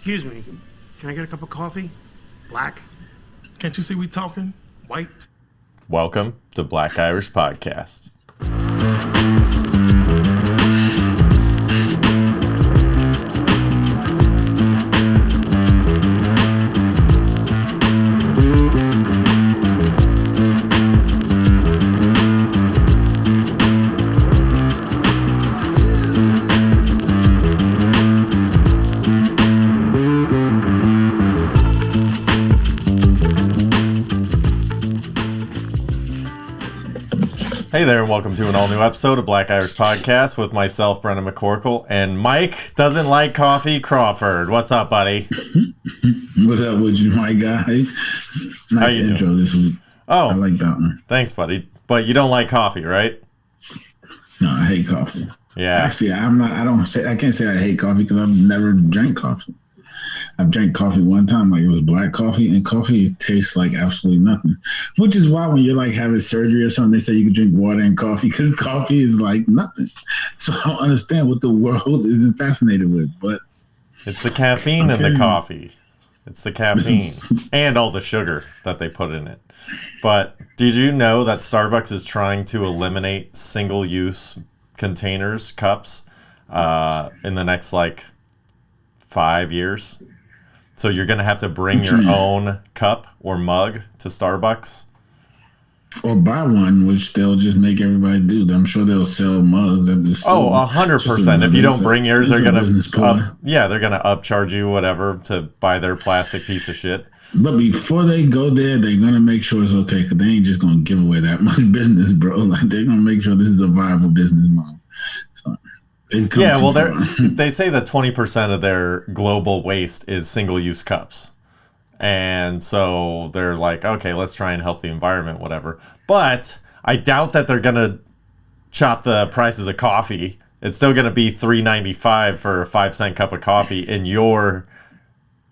Excuse me, can I get a cup of coffee? Black? Can't you see we talking white? Welcome to Black Irish Podcast. Hey there, and welcome to an all-new episode of Black Irish Podcast with myself, Brendan McCorkle, and Mike doesn't like coffee, Crawford. What's up, buddy? What up with you, my guy? Nice intro this week. Oh, I like that one. Thanks, buddy. But you don't like coffee, right? No, I hate coffee. Yeah. Actually, I can't say I hate coffee because I've never drank coffee. I've drank coffee one time, like it was black coffee, and coffee tastes like absolutely nothing. Which is why when you're like having surgery or something, they say you can drink water and coffee because coffee is like nothing. So I don't understand what the world isn't fascinated with, but it's the caffeine in the coffee. It's the caffeine and all the sugar that they put in it. But did you know that Starbucks is trying to eliminate single-use containers, cups, in the next 5 years? So you're going to have to bring your own cup or mug to Starbucks? Or buy one, which they'll just make everybody do. I'm sure they'll sell mugs at the store. 100%. If you don't bring yours, they're going to upcharge you whatever to buy their plastic piece of shit. But before they go there, they're going to make sure it's okay, because they ain't just going to give away that much business, bro. Like, they're going to make sure this is a viable business model. So, yeah, well, they say that 20% of their global waste is single-use cups. And so they're like, okay, let's try and help the environment, whatever. But I doubt that they're going to chop the prices of coffee. It's still going to be $3.95 for a 5-cent cup of coffee in your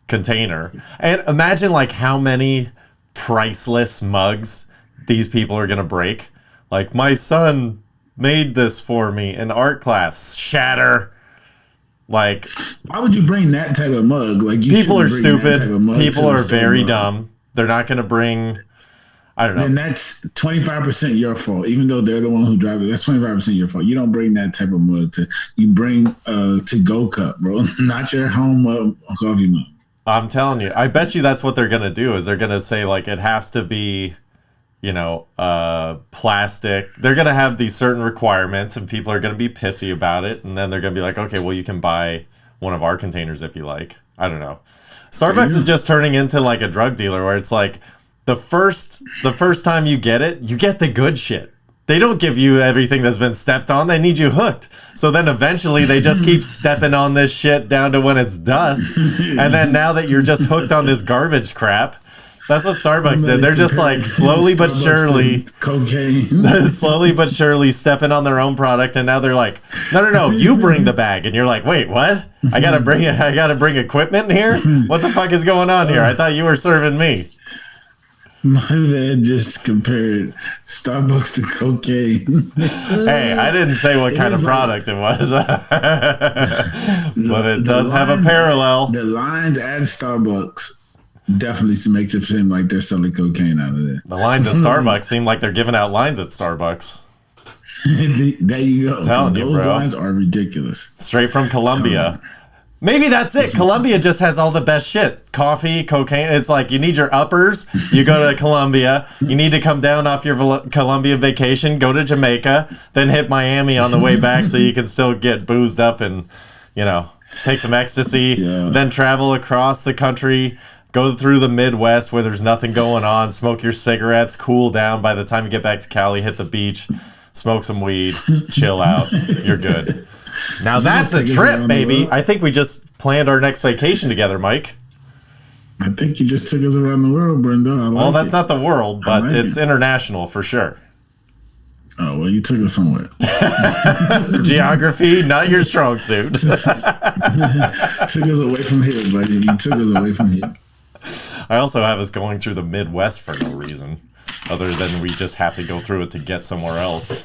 container. And imagine how many priceless mugs these people are going to break. Like, my son made this for me in art class. Shatter. Why would you bring that type of mug? People are stupid. People are very dumb. They're not going to bring, I don't know. Then that's 25% your fault. Even though they're the one who drives it, that's 25% your fault. You don't bring that type of mug. You bring a to-go cup, bro. Not your home coffee mug. I'm telling you. I bet you that's what they're going to do, is they're going to say, it has to be, plastic. They're going to have these certain requirements, and people are going to be pissy about it. And then they're going to be like, okay, well, you can buy one of our containers if you like. I don't know. Starbucks is just turning into a drug dealer, where it's the first time you get it, you get the good shit. They don't give you everything that's been stepped on. They need you hooked. So then eventually they just keep stepping on this shit down to when it's dust. And then now that you're just hooked on this garbage crap, that's what Starbucks did. They're just slowly but surely, cocaine, slowly but surely stepping on their own product, and now they're like, no, you bring the bag, and you're like, wait, what? I gotta bring equipment here? What the fuck is going on here? I thought you were serving me. My man just compared Starbucks to cocaine. Hey, I didn't say what kind of product it was, but it does have a parallel. The lines at Starbucks definitely makes it seem like they're selling cocaine out of there. The lines at Starbucks seem like they're giving out lines at Starbucks. There you go. I'm telling you, bro. Those lines are ridiculous. Straight from Colombia. Maybe that's it. Colombia just has all the best shit. Coffee, cocaine. It's you need your uppers, you go to Colombia. You need to come down off your Colombia vacation, go to Jamaica, then hit Miami on the way back so you can still get boozed up and, take some ecstasy. Yeah. Then travel across the country, go through the Midwest where there's nothing going on, smoke your cigarettes, cool down. By the time you get back to Cali, hit the beach, smoke some weed, chill out. You're good. Now that's a trip, baby. I think we just planned our next vacation together, Mike. I think you just took us around the world, Brenda. Well, that's not the world, but it's international for sure. Oh, well, you took us somewhere. Geography, not your strong suit. Took us away from here, buddy. You took us away from here. I also have us going through the Midwest for no reason, other than we just have to go through it to get somewhere else.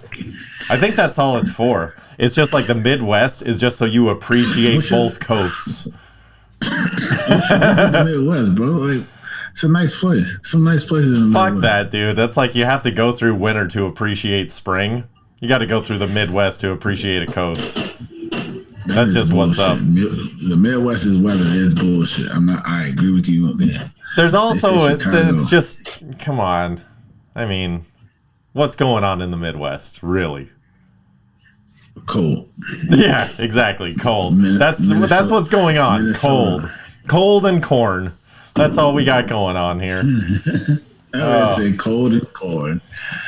I think that's all it's for. It's just the Midwest is just so you appreciate both coasts. The Midwest, bro. Like, it's a nice place. Some nice places in the Fuck Midwest. that, dude. That's like you have to go through winter to appreciate spring. You got to go through the Midwest to appreciate a coast. That's just what's up. The Midwest's weather is bullshit. I agree with you there. There's also it's just come on. I mean, what's going on in the Midwest, really? Cold. Yeah, exactly. Cold. That's what's going on. Minnesota. Cold and corn. That's all we got going on here. I say cold and corn.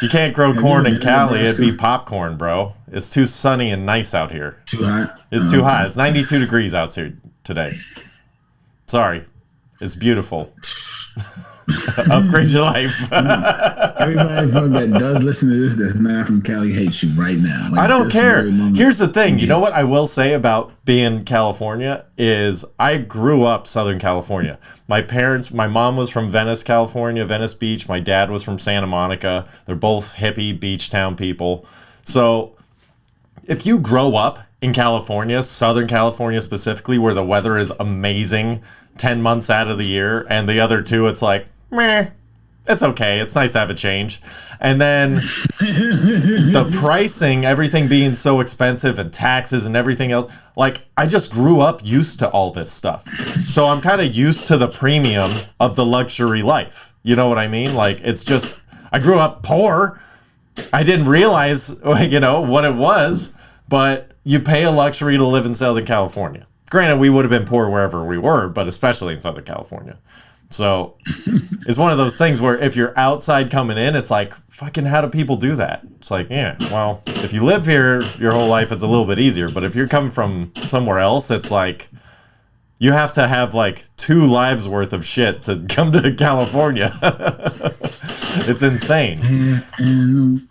You can't grow corn in Cali. It'd be popcorn, bro. It's too sunny and nice out here. Too hot? It's too hot. It's 92 degrees out here today. Sorry. It's beautiful. Upgrade your life. Everybody that does listen to this that's not from Cali hates you right now. Like, I don't care. Here's the thing. You know what I will say about being in California is I grew up Southern California. My mom was from Venice, California, Venice Beach. My dad was from Santa Monica. They're both hippie beach town people. So if you grow up in California, Southern California specifically, where the weather is amazing 10 months out of the year, and the other two, it's like, meh, it's okay. It's nice to have a change. And then the pricing, everything being so expensive and taxes and everything else, like, I just grew up used to all this stuff. So I'm kind of used to the premium of the luxury life. You know what I mean? Like, it's just, I grew up poor. I didn't realize, you know, what it was, but you pay a luxury to live in Southern California. Granted, we would have been poor wherever we were, but especially in Southern California. So it's one of those things where if you're outside coming in, it's like, fucking, how do people do that? It's like, yeah, well, if you live here your whole life, it's a little bit easier. But if you're coming from somewhere else, it's like, you have to have like 2 lives worth of shit to come to California. It's insane.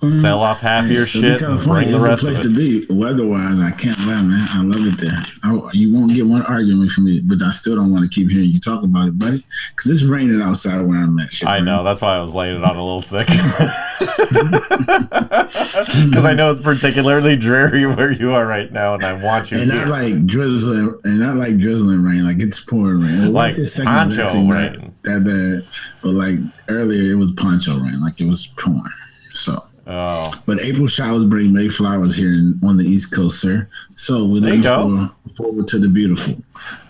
Sell off half your shit and bring the rest of it. It's a place to be. Weather-wise, I can't lie, man. I love it there. You won't get one argument from me, but I still don't want to keep hearing you talk about it, buddy, because it's raining outside where I'm at. I know. That's why I was laying it on a little thick. Because I know it's particularly dreary where you are right now, and I want you and here. Not like drizzling rain. Like, it's pouring rain. Like poncho rain. That bad. But like earlier, it was poncho rain. Like, it was pouring. So. Oh. But April showers bring May flowers here on the East Coast, sir. So we're looking forward to the beautiful.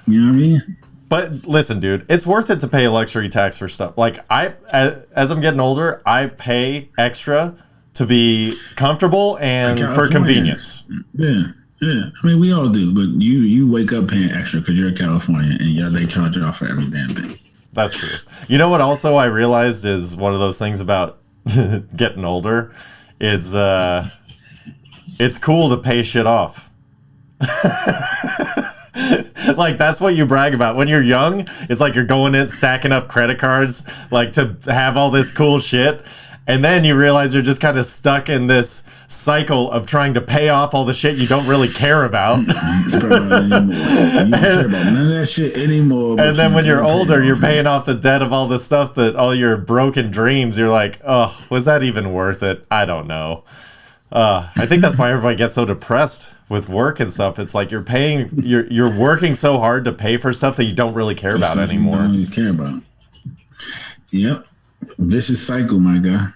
You know what I mean? But listen, dude, it's worth it to pay a luxury tax for stuff. Like, as I'm getting older, I pay extra to be comfortable and for convenience. Yeah. I mean, we all do, but you wake up paying extra because you're in California and they charge you off for every damn thing. That's true. You know what also I realized is one of those things about getting older? It's cool to pay shit off. Like, that's what you brag about. When you're young, it's like you're going in, stacking up credit cards, like, to have all this cool shit. And then you realize you're just kind of stuck in this cycle of trying to pay off all the shit you don't really care about. You don't care about none of that shit anymore. And then when you're older, you're paying off the debt of all the stuff that all your broken dreams, you're like, oh, was that even worth it? I don't know. I think that's why everybody gets so depressed with work and stuff. It's like you're working so hard to pay for stuff that you don't really care about anymore. You don't really care about. Yep. Vicious cycle, my guy.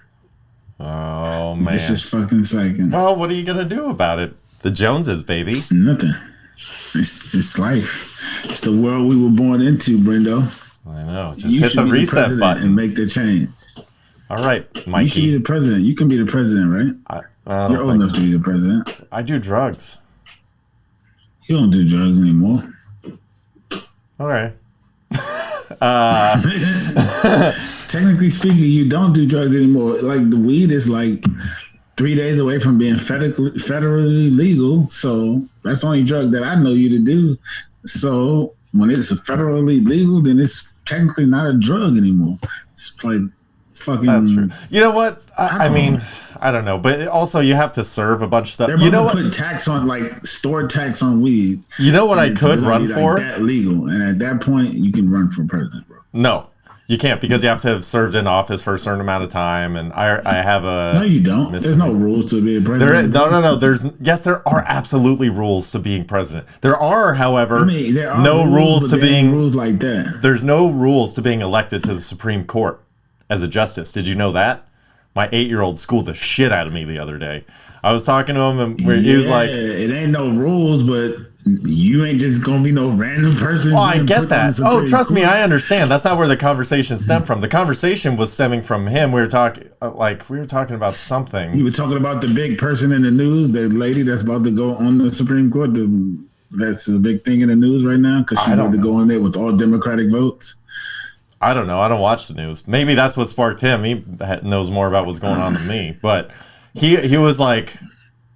Oh, man. Vicious fucking cycle. Well, what are you going to do about it? The Joneses, baby. Nothing. It's life. It's the world we were born into, Brendo. I know. Just hit the reset button and make the change. All right, Mikey. You should be the president. You can be the president, right? You're old enough to be the president. I do drugs. You don't do drugs anymore. Okay. Technically speaking, you don't do drugs anymore. Like, the weed is like 3 days away from being federally legal. So that's the only drug that I know you to do. So when it's federally legal, then it's technically not a drug anymore. It's like fucking. That's true. You know what? I mean, I don't know, but also you have to serve a bunch of stuff. You know what? Put tax on, like, store tax on weed. You know what I could run for? That legal, and at that point, you can run for president, bro. No, You can't, because you have to have served in office for a certain amount of time, and I have a... No, you don't. There's no rules to being president. No. Yes, there are absolutely rules to being president. There are, however, there are no rules to being... rules like that. There's no rules to being elected to the Supreme Court as a justice. Did you know that? My 8-year-old schooled the shit out of me the other day. I was talking to him, and he was like... It ain't no rules, but... You ain't just gonna be no random person. Oh, I get that. Oh, trust me, I understand. That's not where the conversation stemmed from. The conversation was stemming from him. We were talking about something. You were talking about the big person in the news, the lady that's about to go on the Supreme Court. That's a big thing in the news right now because she's about to go in there with all Democratic votes. I don't know. I don't watch the news. Maybe that's what sparked him. He knows more about what's going on than me. But he was like,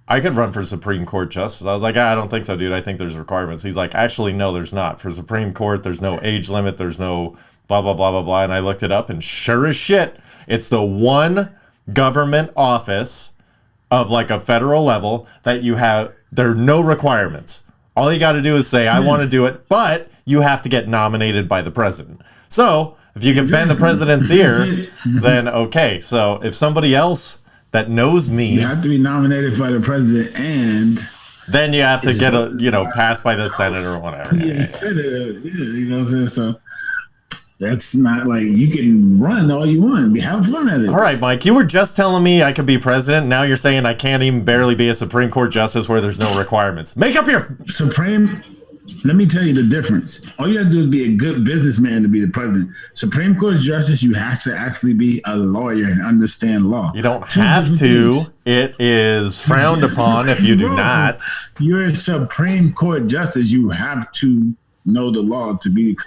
I could run for Supreme Court justice. I was like, I don't think so, dude. I think there's requirements. He's like, actually, no, there's not. For Supreme Court, there's no age limit. There's no blah, blah, blah, blah, blah. And I looked it up, and sure as shit, it's the one government office of like a federal level that you have. There are no requirements. All you got to do is say, I want to do it, but you have to get nominated by the president. So if you can bend the president's ear, then okay. So if somebody else that knows me, you have to be nominated by the president, and then you have to get passed by the Senate or whatever. Yeah, you know what I'm saying? So that's not like you can run all you want. Have fun at it. All right, Mike, you were just telling me I could be president. Now you're saying I can't even barely be a Supreme Court justice where there's no requirements. Make up your Supreme. Let me tell you the difference. All you have to do is be a good businessman to be the president. Supreme Court justice, you have to actually be a lawyer and understand law. You don't have to. It is frowned upon if you do not. You're a Supreme Court justice. You have to know the law to be.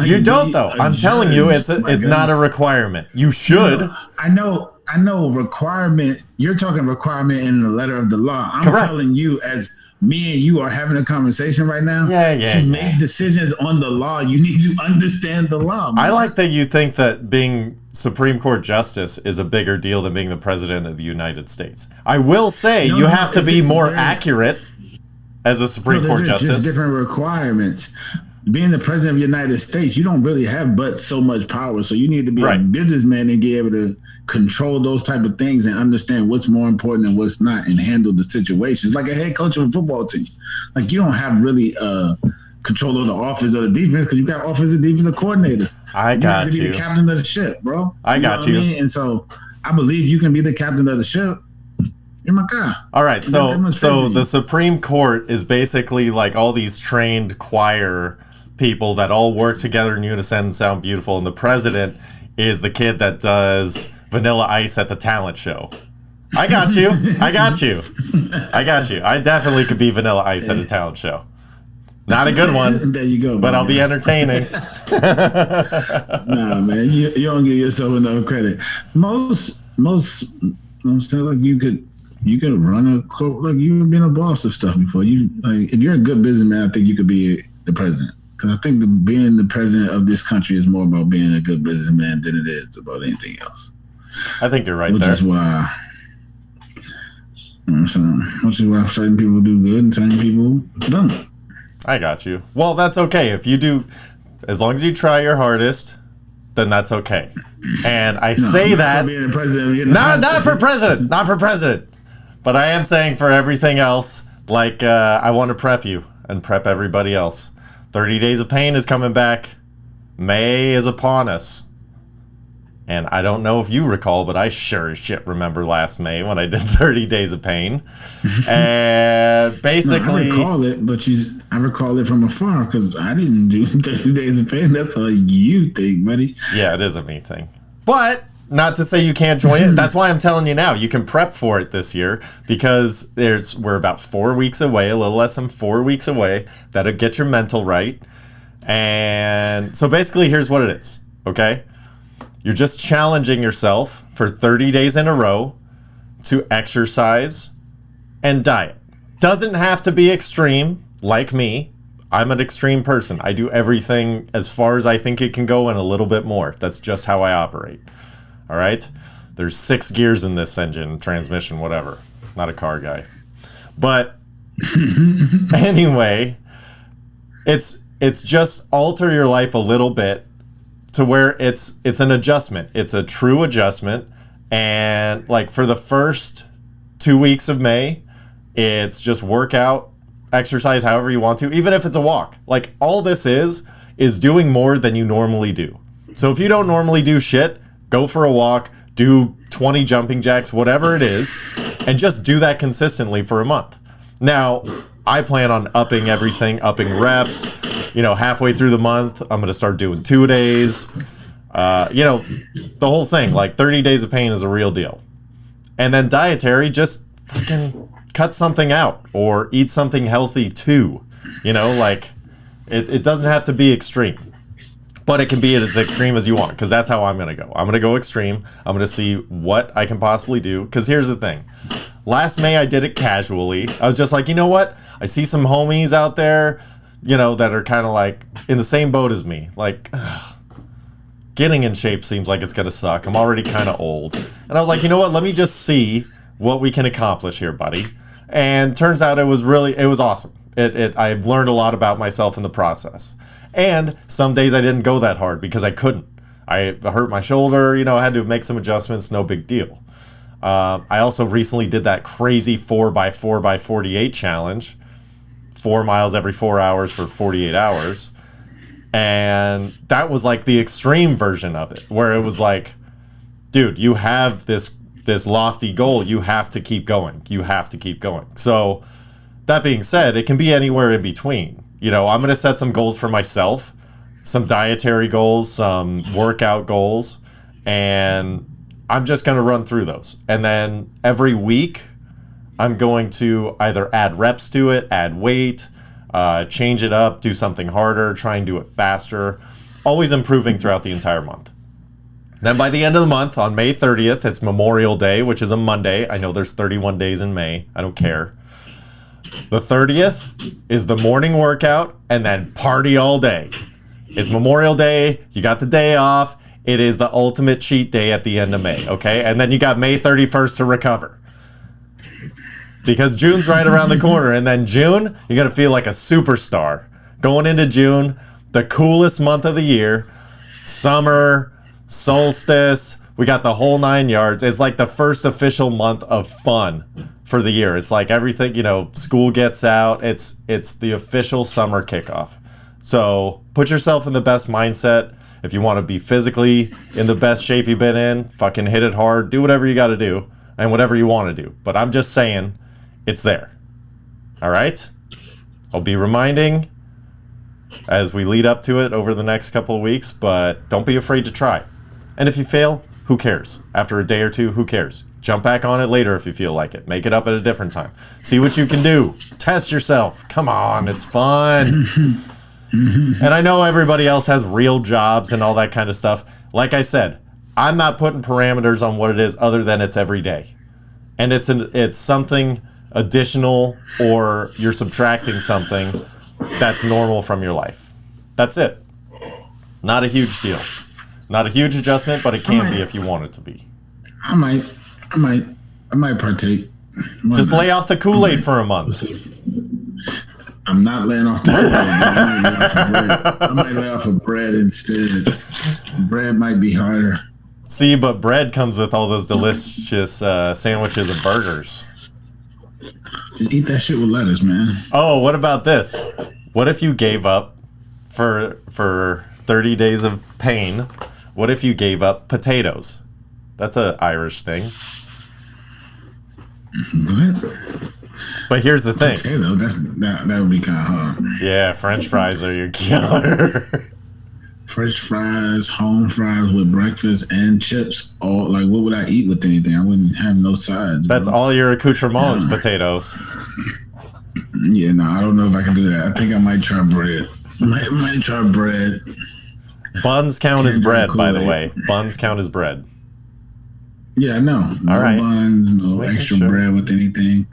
You don't, though. I'm telling you, it's not a requirement. You should. I know requirement. You're talking requirement in the letter of the law. I'm telling you as me and you are having a conversation right now. To make decisions on the law, you need to understand the law. Man. I like that you think that being Supreme Court justice is a bigger deal than being the president of the United States. I will say you have to be more accurate as a Supreme Court justice. Just different requirements. Being the president of the United States, you don't really have but so much power. So you need to be a businessman and be able to control those type of things and understand what's more important and what's not and handle the situations. Like a head coach of a football team. Like you don't have really control of the offense or the defense because you got offensive defensive coordinators. You have to be the captain of the ship, bro. I got you. And so I believe you can be the captain of the ship. You're my guy. All right. So the Supreme Court is basically like all these trained choir people that all work together in unison and sound beautiful, and the president is the kid that does Vanilla Ice at the talent show. I got you. I definitely could be Vanilla Ice at a talent show. Not a good one. There you go. But I'll be entertaining. Nah, man, you don't give yourself enough credit. Most like you could run a court, like you've been a boss of stuff before. If you're a good businessman, I think you could be the president. Because I think being the president of this country is more about being a good businessman than it is about anything else. I think you're right Which there. Is why certain people do good and certain people don't. I got you. Well, that's okay. If you do, as long as you try your hardest, then that's okay. And I say that not for president. But I am saying for everything else, like I want to prep you and prep everybody else. 30 Days of Pain is coming back. May is upon us. And I don't know if you recall, but I sure as shit remember last May when I did 30 Days of Pain. And basically... No, I recall it, but I recall it from afar because I didn't do 30 Days of Pain. That's all you think, buddy. Yeah, it is a me thing. But... not to say you can't join it. That's why I'm telling you now. You can prep for it this year because we're about 4 weeks away, a little less than 4 weeks away. That'll get your mental right. And so basically, here's what it is, okay? You're just challenging yourself for 30 days in a row to exercise and diet. Doesn't have to be extreme, like me. I'm an extreme person. I do everything as far as I think it can go and a little bit more. That's just how I operate. All right, there's 6 gears in this engine, transmission, whatever. Not a car guy, but anyway, it's just alter your life a little bit to where it's an adjustment. It's a true adjustment. And like for the first 2 weeks of May, it's just workout, exercise however you want to, even if it's a walk. Like all this is doing more than you normally do. So if you don't normally do shit, go for a walk, do 20 jumping jacks, whatever it is, and just do that consistently for a month. Now, I plan on upping everything, upping reps. You know, halfway through the month, I'm going to start doing 2 days. You know, the whole thing, like 30 days of pain is a real deal. And then dietary, just fucking cut something out or eat something healthy too. You know, like it doesn't have to be extreme, but it can be as extreme as you want, because that's how I'm going to go. I'm going to go extreme. I'm going to see what I can possibly do, because here's the thing. Last May, I did it casually. I was just like, you know what? I see some homies out there, you know, that are kind of like in the same boat as me. Like, getting in shape seems like it's going to suck. I'm already kind of old. And I was like, you know what? Let me just see what we can accomplish here, buddy. And turns out it was awesome. I've learned a lot about myself in the process. And some days I didn't go that hard because I couldn't. I hurt my shoulder, you know, I had to make some adjustments, no big deal. I also recently did that crazy 4x4x48 challenge, 4 miles every 4 hours for 48 hours. And that was like the extreme version of it, where it was like, dude, you have this lofty goal, you have to keep going. You have to keep going. So that being said, it can be anywhere in between. You know, I'm going to set some goals for myself, some dietary goals, some workout goals, and I'm just going to run through those. And then every week, I'm going to either add reps to it, add weight, change it up, do something harder, try and do it faster, always improving throughout the entire month. Then by the end of the month, on May 30th, it's Memorial Day, which is a Monday. I know there's 31 days in May. I don't care. The 30th is the morning workout, and then party all day. It's Memorial Day. You got the day off. It is the ultimate cheat day at the end of May, okay? And then you got May 31st to recover, because June's right around the corner. And then June, you're going to feel like a superstar. Going into June, the coolest month of the year, summer, solstice, we got the whole 9 yards. It's like the first official month of fun for the year. It's like everything, you know, school gets out. It's the official summer kickoff. So put yourself in the best mindset. If you want to be physically in the best shape you've been in, fucking hit it hard. Do whatever you got to do and whatever you want to do. But I'm just saying, it's there. All right? I'll be reminding as we lead up to it over the next couple of weeks, but don't be afraid to try. And if you fail, who cares? After a day or two, who cares? Jump back on it later if you feel like it. Make it up at a different time. See what you can do. Test yourself. Come on, it's fun. And I know everybody else has real jobs and all that kind of stuff. Like I said, I'm not putting parameters on what it is other than it's every day. And it's something additional, or you're subtracting something that's normal from your life. That's it. Not a huge deal. Not a huge adjustment, but it can be if you want it to be. I might partake. Just lay off the Kool-Aid for a month. I'm not laying off the Kool-Aid. I might lay off of bread instead. Bread might be harder. See, but bread comes with all those delicious sandwiches and burgers. Just eat that shit with lettuce, man. Oh, what about this? What if you gave up for 30 days of pain? What if you gave up potatoes? That's an Irish thing. What? But here's the thing. Potato, that would be kind of hard. Yeah, French fries are your killer. French fries, home fries with breakfast and chips. All like, what would I eat with anything? I wouldn't have no sides. That's all your accoutrement is potatoes. Yeah, no, I don't know if I can do that. I think I might try bread. I might try bread. Buns count as bread, by the way. Buns count as bread. Yeah, I know. No all right. Buns, no extra bread with anything.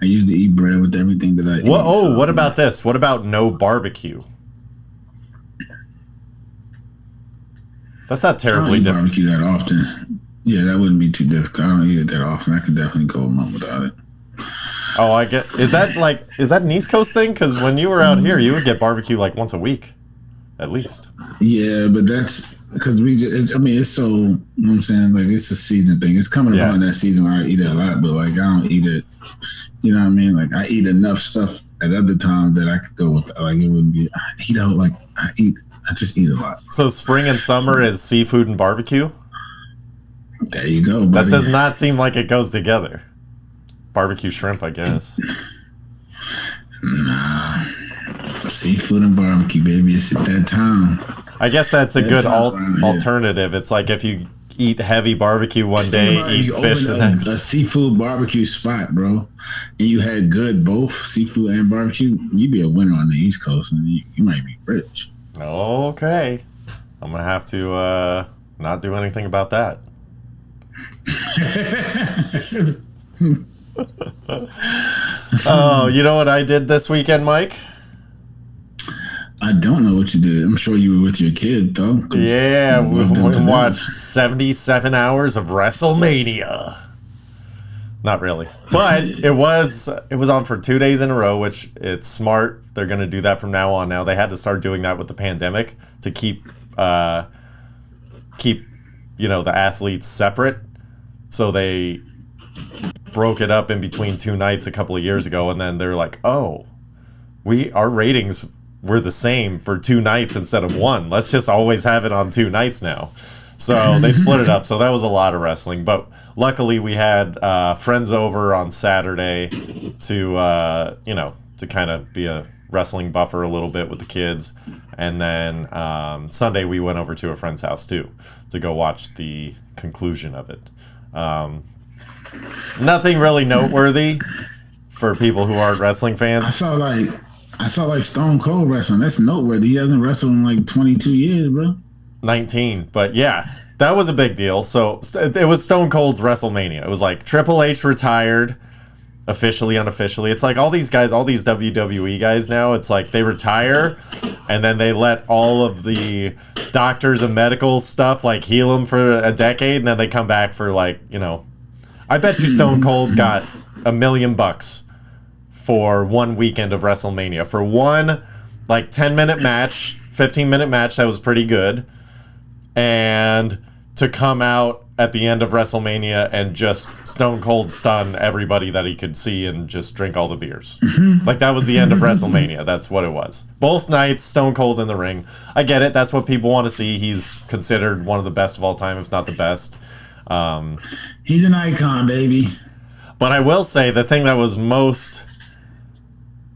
I used to eat bread with everything that I eat. Oh, what about this? What about no barbecue? That's not terribly difficult. Barbecue that often. Yeah, that wouldn't be too difficult. I don't eat it that often. I could definitely go a month without it. Oh, I get. Is that an East Coast thing? Because when you were out here, you would get barbecue like once a week. at least. Yeah, but that's because it's so, you know what I'm saying? Like, it's a season thing. It's coming upon that season where I eat it a lot, but like, I don't eat it, you know what I mean? Like, I eat enough stuff at other times that I could go with, like, it wouldn't be, I just eat a lot. So spring and summer is seafood and barbecue? There you go, buddy. That does not seem like it goes together. Barbecue shrimp, I guess. Nah. Seafood and barbecue, baby. It's at that time. I guess that's a good alternative. It's like if you eat heavy barbecue one day, eat fish the next. A seafood barbecue spot, bro, and you had good both seafood and barbecue, you'd be a winner on the East Coast, and you might be rich. Okay. I'm going to have to not do anything about that. Oh, you know what I did this weekend, Mike? I don't know what you did. I'm sure you were with your kid, though. Yeah, we watched 77 hours of Wrestlemania. Not really, but it was on for 2 days in a row, which it's smart. They're going to do that from now on. Now they had to start doing that with the pandemic to keep the athletes separate. So they broke it up in between 2 nights a couple of years ago, and then they're like, "Oh, our ratings were the same for 2 nights instead of 1. Let's just always have it on 2 nights now." So they split it up. So that was a lot of wrestling. But luckily we had friends over on Saturday to kind of be a wrestling buffer a little bit with the kids. And then Sunday we went over to a friend's house too to go watch the conclusion of it. Nothing really noteworthy for people who aren't wrestling fans. I saw like Stone Cold wrestling. That's noteworthy. He hasn't wrestled in like 22 years, bro. 19, but yeah, that was a big deal. So it was Stone Cold's WrestleMania. It was like Triple H retired, officially, unofficially. It's like all these guys, all these WWE guys now, it's like they retire and then they let all of the doctors and medical stuff like heal them for a decade, and then they come back for like, I bet you Stone Cold got $1 million for 1 weekend of WrestleMania. For one like 10-minute match, 15-minute match that was pretty good, and to come out at the end of WrestleMania and just Stone Cold stun everybody that he could see and just drink all the beers. Like, that was the end of WrestleMania. That's what it was. Both nights, Stone Cold in the ring. I get it. That's what people want to see. He's considered one of the best of all time, if not the best. He's an icon, baby. But I will say the thing that was most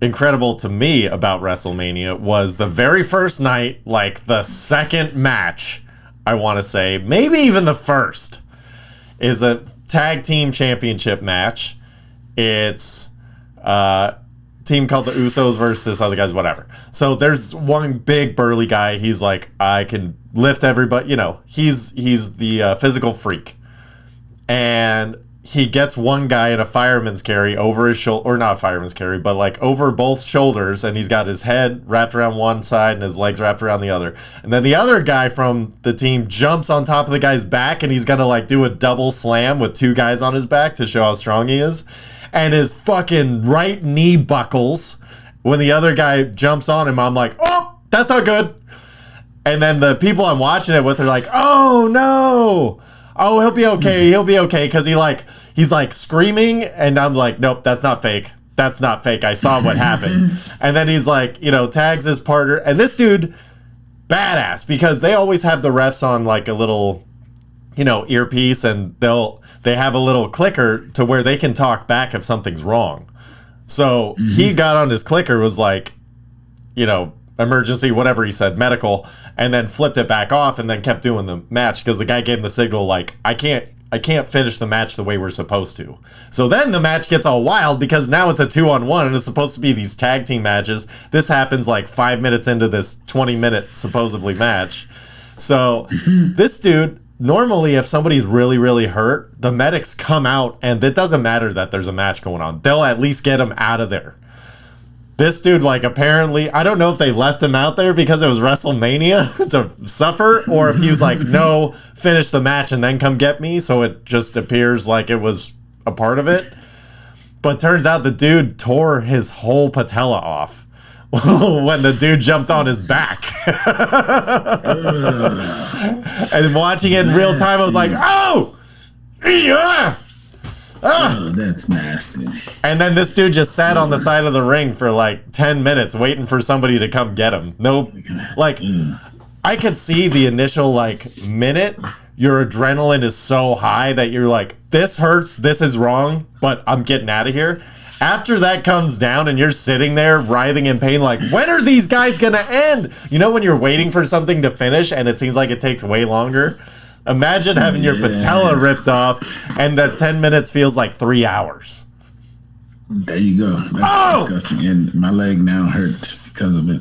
incredible to me about WrestleMania was the very first night, like the second match, I want to say, maybe even the first, is a tag team championship match. It's a team called the Usos versus other guys, whatever. So there's one big burly guy. He's like, I can lift everybody. He's the physical freak. And he gets one guy in a fireman's carry over his shoulder, or not a fireman's carry, but like over both shoulders, and he's got his head wrapped around one side and his legs wrapped around the other. And then the other guy from the team jumps on top of the guy's back, and he's gonna like do a double slam with 2 guys on his back to show how strong he is. And his fucking right knee buckles when the other guy jumps on him. I'm like, oh, that's not good. And then the people I'm watching it with are like, oh no. Oh, he'll be okay. He'll be okay. Because he's like screaming, and I'm like, nope, that's not fake. That's not fake. I saw what happened. And then he's like, tags his partner. And this dude, badass, because they always have the refs on like a little, earpiece, and they have a little clicker to where they can talk back if something's wrong. So he got on his clicker, was like, emergency, whatever he said, medical, and then flipped it back off and then kept doing the match because the guy gave him the signal like, I can't finish the match the way we're supposed to. So then the match gets all wild because now it's a 2-on-1 and it's supposed to be these tag team matches. This happens like 5 minutes into this 20-minute supposedly match. So this dude, normally if somebody's really, really hurt, the medics come out, and it doesn't matter that there's a match going on. They'll at least get him out of there. This dude, like, apparently, I don't know if they left him out there because it was WrestleMania to suffer, or if he was like, no, finish the match and then come get me, so it just appears like it was a part of it. But turns out the dude tore his whole patella off. when the dude jumped on his back. And watching it in real time, I was like, oh! Yeah! Oh, that's nasty. And then this dude just sat on the side of the ring for like 10 minutes waiting for somebody to come get him. Nope. Like, I could see the initial like minute, your adrenaline is so high that you're like, this hurts, this is wrong, but I'm getting out of here. After that comes down and you're sitting there writhing in pain, like, when are these guys gonna end? You know when you're waiting for something to finish and it seems like it takes way longer? Imagine having your patella ripped off and that 10 minutes feels like 3 hours. There you go. That's disgusting. And my leg now hurts because of it.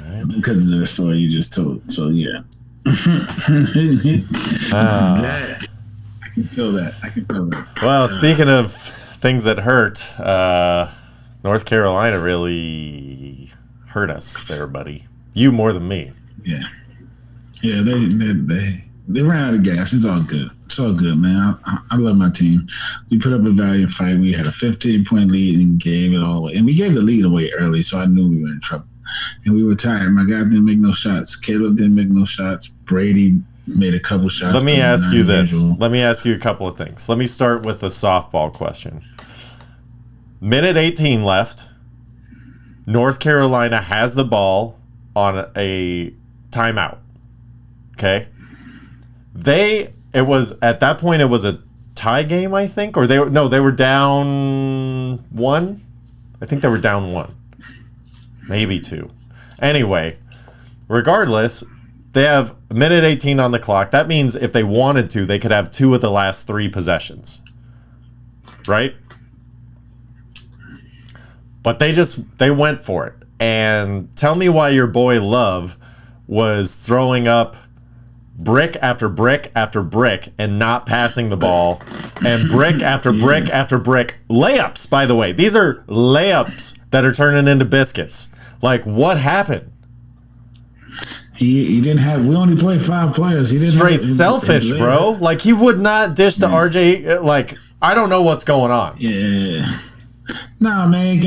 Right. Because of the story you just told. So, yeah. I can feel that. Well, speaking of things that hurt, North Carolina really hurt us there, buddy. You more than me. Yeah. Yeah, they ran out of gas. It's all good. It's all good, man. I love my team. We put up a valiant fight. We had a 15-point lead and gave it all away. And we gave the lead away early, so I knew we were in trouble. And we were tired. My guy didn't make no shots. Caleb didn't make no shots. Brady made a couple shots. Let me ask you this. Let me ask you a couple of things. Let me start with a softball question. Minute 18 left. North Carolina has the ball on a timeout. Okay? At that point it was a tie game, I think, or they were down 1. I think they were down 1. Maybe 2. Anyway, regardless, they have a minute 18 on the clock. That means if they wanted to, they could have 2 of the last 3 possessions. Right? But they went for it. And tell me why your boy Love was throwing up brick after brick after brick and not passing the ball, and brick after brick after brick. Layups, by the way. These are layups that are turning into biscuits. Like, what happened? He didn't have. We only played 5 players. He didn't Straight selfish, bro. Like, he would not dish to RJ. Like, I don't know what's going on. Yeah. Nah, man.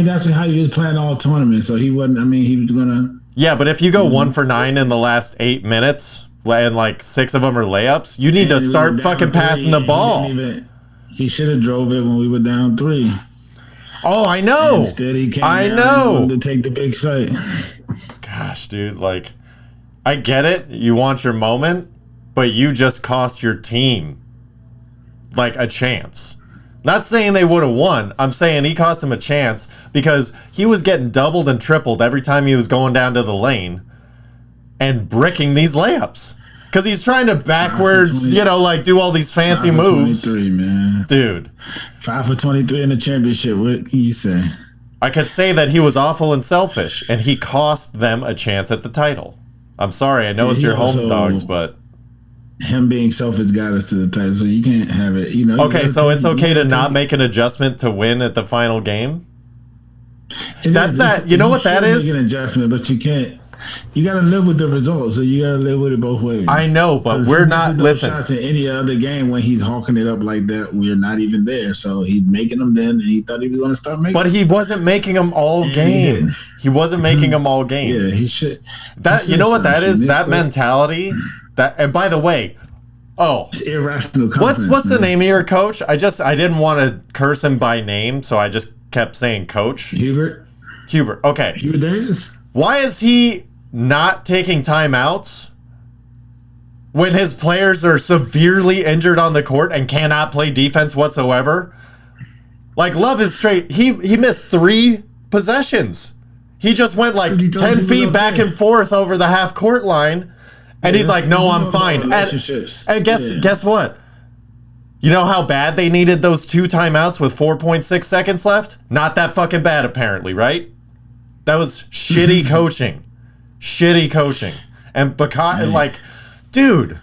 That's how he was playing all tournaments. So he wasn't. He was gonna. Yeah, but if you go 1 for 9 in the last 8 minutes, and like 6 of them are layups, you need to start fucking passing the ball. He should have drove it when we were down 3. Oh, I know. Instead, he came down to take the big sight. Gosh, dude, like, I get it. You want your moment, but you just cost your team like a chance. Not saying they would have won. I'm saying he cost him a chance because he was getting doubled and tripled every time he was going down to the lane and bricking these layups. Because he's trying to backwards, do all these fancy moves. 23, man. Dude. 5 for 23 in the championship. What can you say? I could say that he was awful and selfish, and he cost them a chance at the title. I'm sorry, I know it's your home dogs, but... Him being selfish got us to the title, so you can't have it. Okay, so it's okay to not make an adjustment to win at the final game? That's that. You know what that is? Make an adjustment, but you can't. You got to live with the results, so you got to live with it both ways. I know, but we're not. Listen. Shots in any other game when he's hawking it up like that, we're not even there. So he's making them then, and he thought he was going to start making. But he wasn't making them all game. He wasn't making them all game. Yeah, he should. That you know what that is? That mentality. That, and by the way, it's irrational confidence. What's the name of your coach? I didn't want to curse him by name, so I just kept saying coach. Hubert. Okay. Hubert Davis. Why is he not taking timeouts when his players are severely injured on the court and cannot play defense whatsoever? Like, Love is straight. He missed 3 possessions. He just went like 10 feet back and forth over the half court line. And he's like, no, I'm fine. And guess what? You know how bad they needed those 2 timeouts with 4.6 seconds left? Not that fucking bad, apparently, right? That was shitty coaching. Shitty coaching. And like, dude,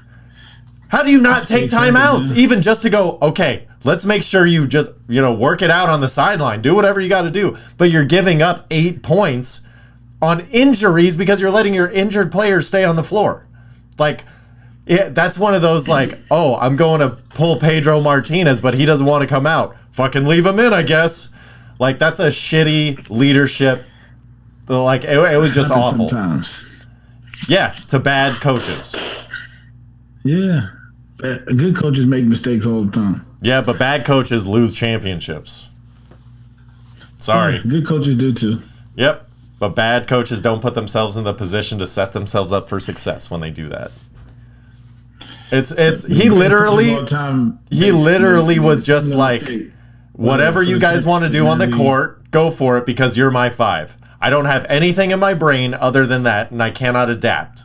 how do you not take timeouts? Even just to go, okay, let's make sure you just, work it out on the sideline. Do whatever you got to do. But you're giving up 8 points on injuries because you're letting your injured players stay on the floor. Like, that's one of those, like, oh, I'm going to pull Pedro Martinez, but he doesn't want to come out. Fucking leave him in, I guess. Like, that's a shitty leadership Like it was just awful. Sometimes. Yeah, to bad coaches. Yeah. Good coaches make mistakes all the time. Yeah, but bad coaches lose championships. Sorry. Yeah, good coaches do too. Yep. But bad coaches don't put themselves in the position to set themselves up for success when they do that. He literally was just like, whatever you guys want to do on the court, go for it because you're my 5. I don't have anything in my brain other than that, and I cannot adapt.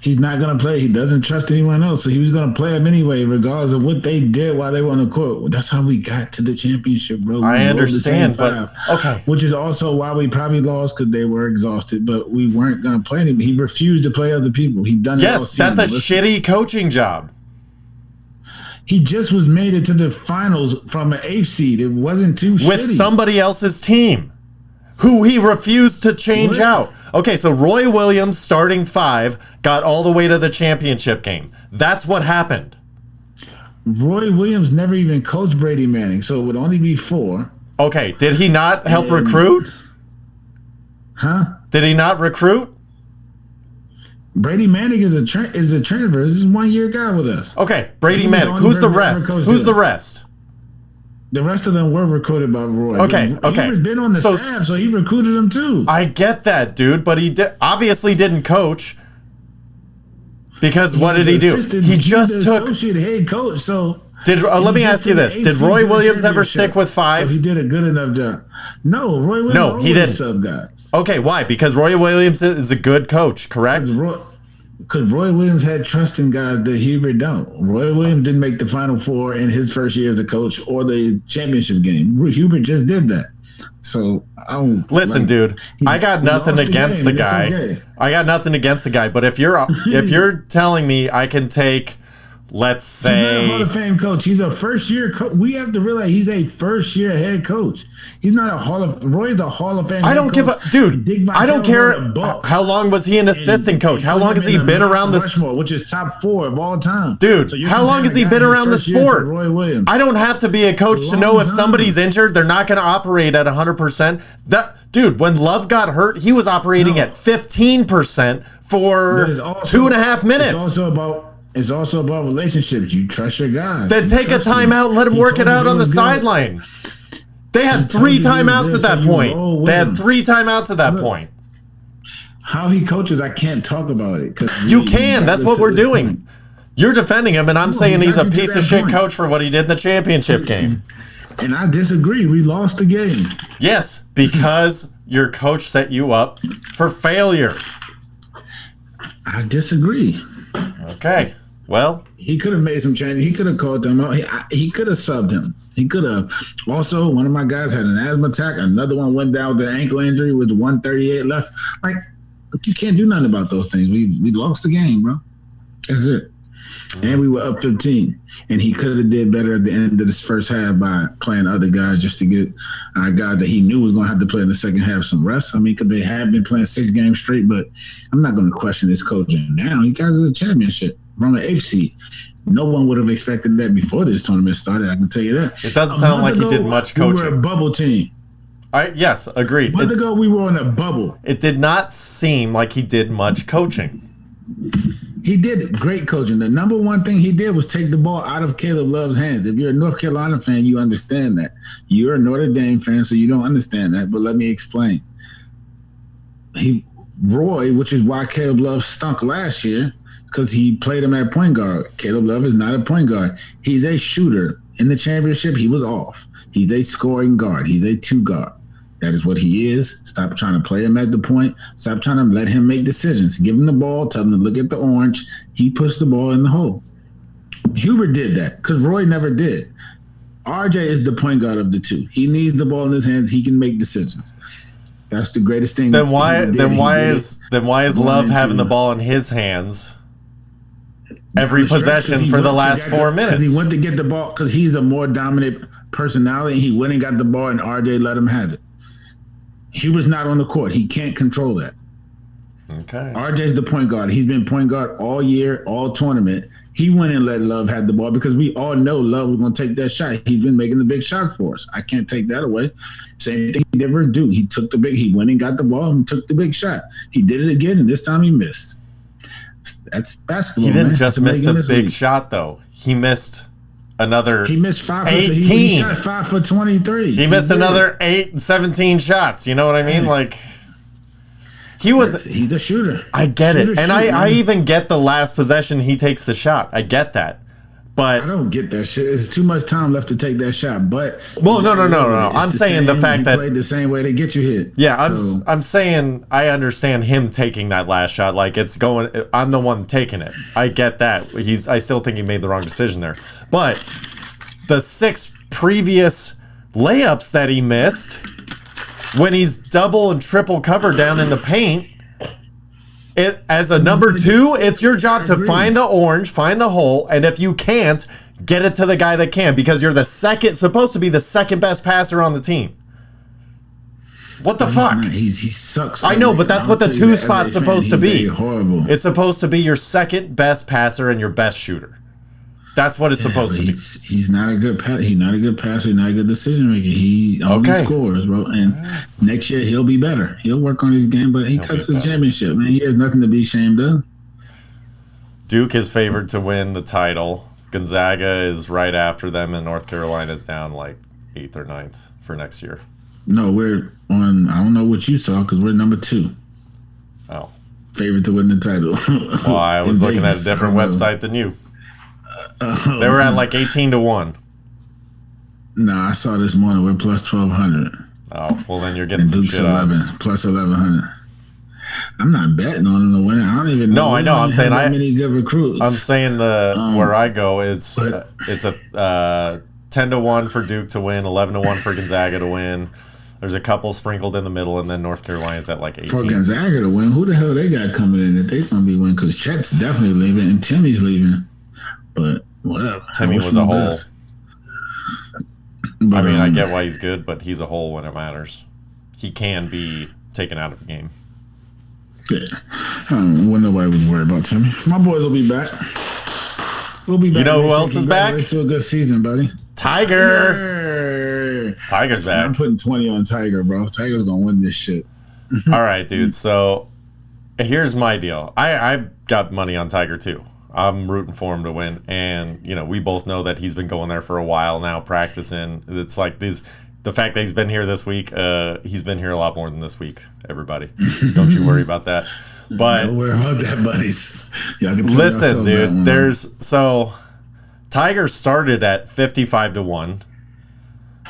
He's not going to play. He doesn't trust anyone else, so he was going to play them anyway, regardless of what they did while they were on the court. That's how we got to the championship, bro. I understand, but okay. Which is also why we probably lost because they were exhausted, but we weren't going to play him. He refused to play other people. He done it all season. That's a shitty coaching job. He just was made it to the finals from an 8th seed. It wasn't too shitty. With somebody else's team, who he refused to change out. Okay, so Roy Williams, starting 5, got all the way to the championship game. That's what happened. Roy Williams never even coached Brady Manning, so it would only be 4. Okay, did he not help recruit? Huh? Did he not recruit? Brady Manning is a transfer. This is 1-year guy with us. Okay, Brady Manning. Who's the rest? Who's the rest? The rest of them were recruited by Roy. Okay. He was been on the staff, so he recruited them too. I get that, dude, but he obviously didn't coach. Because what did he do? He just took associate head coach. So let me ask you this: did Roy Williams ever stick with 5? So he did a good enough job. No, Roy Williams. No, he didn't. Sub guys. Okay, why? Because Roy Williams is a good coach, correct? Because Roy Williams had trust in guys that Hubert don't. Roy Williams didn't make the Final Four in his first year as a coach or the championship game. Hubert just did that. So listen, dude. I got nothing against the guy. Okay. I got nothing against the guy. But if you're telling me I can take, let's say, he's not a Hall of Fame coach. He's a first-year coach. We have to realize he's a first-year head coach. He's not Roy's a Hall of Fame. I don't give a dude. I don't care. How long was he an assistant coach? How long has he been around this? Which is top 4 of all time. Dude, so how long has he been around the sport? Roy Williams. I don't have to be a coach to know if somebody's injured, they're not going to operate at 100%. Dude, when Love got hurt, he was operating at 15% for 2.5 minutes. It's also about relationships. You trust your guys. Then take a timeout and let him work it out on the sideline. They had 3 timeouts at that point. They had 3 timeouts at that point. How he coaches, I can't talk about it. You can. That's what we're doing. You're defending him, and I'm saying he's a piece of shit coach for what he did in the championship game. And I disagree. We lost the game. Yes, because your coach set you up for failure. I disagree. Okay. Well, he could have made some changes. He could have called them out. He could have subbed him. He could have. Also, one of my guys had an asthma attack. Another one went down with an ankle injury with 138 left. Like, you can't do nothing about those things. We lost the game, bro. That's it. And we were up 15. And he could have did better at the end of this first half by playing other guys just to get a guy that he knew was going to have to play in the second half some rest. I mean, because they have been playing 6 games straight, but I'm not going to question his coaching now. He got a championship from an 8th seed. No one would have expected that before this tournament started. I can tell you that. It doesn't sound like he did much coaching. We were a bubble team. Yes, agreed. A month ago, we were on a bubble. It did not seem like he did much coaching. He did great coaching. The number one thing he did was take the ball out of Caleb Love's hands. If you're a North Carolina fan, you understand that. You're a Notre Dame fan, so you don't understand that. But let me explain. Roy, which is why Caleb Love stunk last year, because he played him at point guard. Caleb Love is not a point guard. He's a shooter. In the championship, he was off. He's a scoring guard. He's a 2 guard. That is what he is. Stop trying to play him at the point. Stop trying to let him make decisions. Give him the ball. Tell him to look at the orange. He pushed the ball in the hole. Hubert did that because Roy never did. RJ is the point guard of the 2. He needs the ball in his hands. He can make decisions. That's the greatest thing. Then why is Love having the ball in his hands every possession for the last 4 minutes? Because he went to get the ball because he's a more dominant personality. He went and got the ball, and RJ let him have it. He was not on the court. He can't control that. Okay. RJ's the point guard. He's been point guard all year, all tournament. He went and let Love have the ball because we all know Love was going to take that shot. He's been making the big shots for us. I can't take that away. Same thing he never do. He went and got the ball and took the big shot. He did it again, and this time he missed. That's basketball. He didn't man. just miss the big shot, though. He missed another. He missed 5 18. He shot 5 for 23. He missed another 17 shots. You know what I mean? Like, he's a shooter. I get it. And I even get the last possession he takes the shot. I get that. But I don't get that shit. It's too much time left to take that shot. But no. I'm saying the fact that played the same way to get you hit. Yeah, I'm saying I understand him taking that last shot. Like, it's going. I'm the one taking it. I get that. I still think he made the wrong decision there. But the 6 previous layups that he missed, when he's double and triple covered down in the paint, as a number 2, it's your job to find the orange, find the hole, and if you can't, get it to the guy that can, because you're supposed to be the second best passer on the team. What the fuck? He sucks. I know, but that's what the 2 spot's supposed to be. Horrible. It's supposed to be your second best passer and your best shooter. That's what it's supposed to be. He's not a good passer. He's not a good passer. He's not a good decision maker. He only scores, bro. And next year he'll be better. He'll work on his game, but he'll touch the championship, man. He has nothing to be ashamed of. Duke is favored to win the title. Gonzaga is right after them, and North Carolina's down like 8th or 9th for next year. No, we're on. I don't know what you saw because we're number 2. Oh, favored to win the title. Well, I was looking at a different website than you. They were at like 18-1. Nah, I saw this morning. We're plus 1,200. Oh, well, then you're getting and some Duke's shit 11, plus 1,100. I'm not betting on them to win it. I don't even know. No, I know. I'm saying many good recruits. I'm saying where I go is it's a 10-1 for Duke to win, 11-1 for Gonzaga to win. There's a couple sprinkled in the middle, and then North Carolina's at like 18. For Gonzaga to win, who the hell they got coming in that they gonna be winning? Because Chet's definitely leaving and Timmy's leaving. But whatever. Timmy was a hole. But, I mean, I get why he's good, but he's a hole when it matters. He can be taken out of the game. Yeah. Well, nobody would worry about Timmy. My boys will be back. We'll be back. You know who else is back? It's still a good season, buddy. Tiger. Tiger's back. I'm putting 20 on Tiger, bro. Tiger's going to win this shit. All right, dude. So here's my deal. I got money on Tiger, too. I'm rooting for him to win. And, you know, we both know that he's been going there for a while now, practicing. It's like the fact that he's been here this week, he's been here a lot more than this week, everybody. Don't you worry about that. But no, we're on that, buddies. Listen, dude, so Tiger started at 55-1.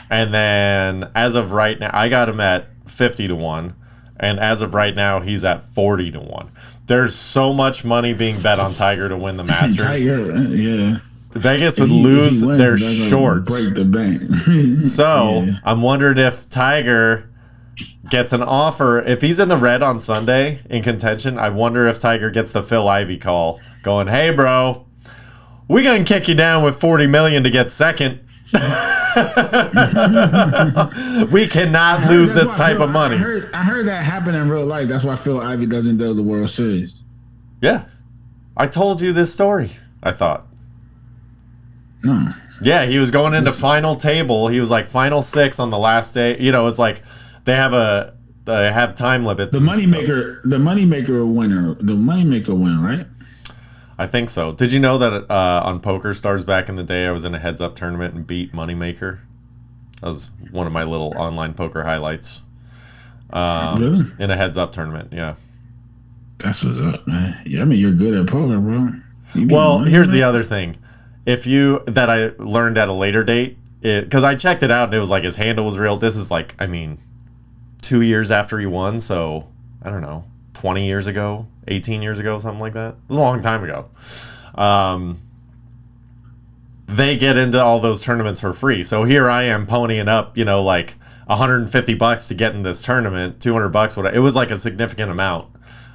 And then as of right now, I got him at 50-1. And as of right now, he's at 40-1. There's so much money being bet on Tiger to win the Masters. Tiger, yeah. Vegas would lose their shorts. Break the bank. So I'm wondering if Tiger gets an offer. If he's in the red on Sunday in contention, I wonder if Tiger gets the Phil Ivey call going, "Hey, bro, we gonna kick you down with $40 million to get second." We cannot lose this type of money. I heard that happen in real life. That's why Phil Ivey doesn't do the World Series. Yeah. I told you this story, I thought. No. Yeah, he was going into final table. He was like final 6 on the last day. You know, it's like they have time limits. The moneymaker win, right? I think so. Did you know that on Poker Stars back in the day, I was in a heads-up tournament and beat Moneymaker? That was one of my little online poker highlights. Really? In a heads-up tournament, yeah. That's what's up, man. Yeah, I mean, you're good at poker, bro. Well, here's the other thing. That I learned at a later date, because I checked it out and it was like his handle was real. This is like, 2 years after he won, so I don't know, 20 years ago, 18 years ago, something like that. It was a long time ago. They get into all those tournaments for free. So here I am ponying up, like $150 to get in this tournament, $200, whatever. It was like a significant amount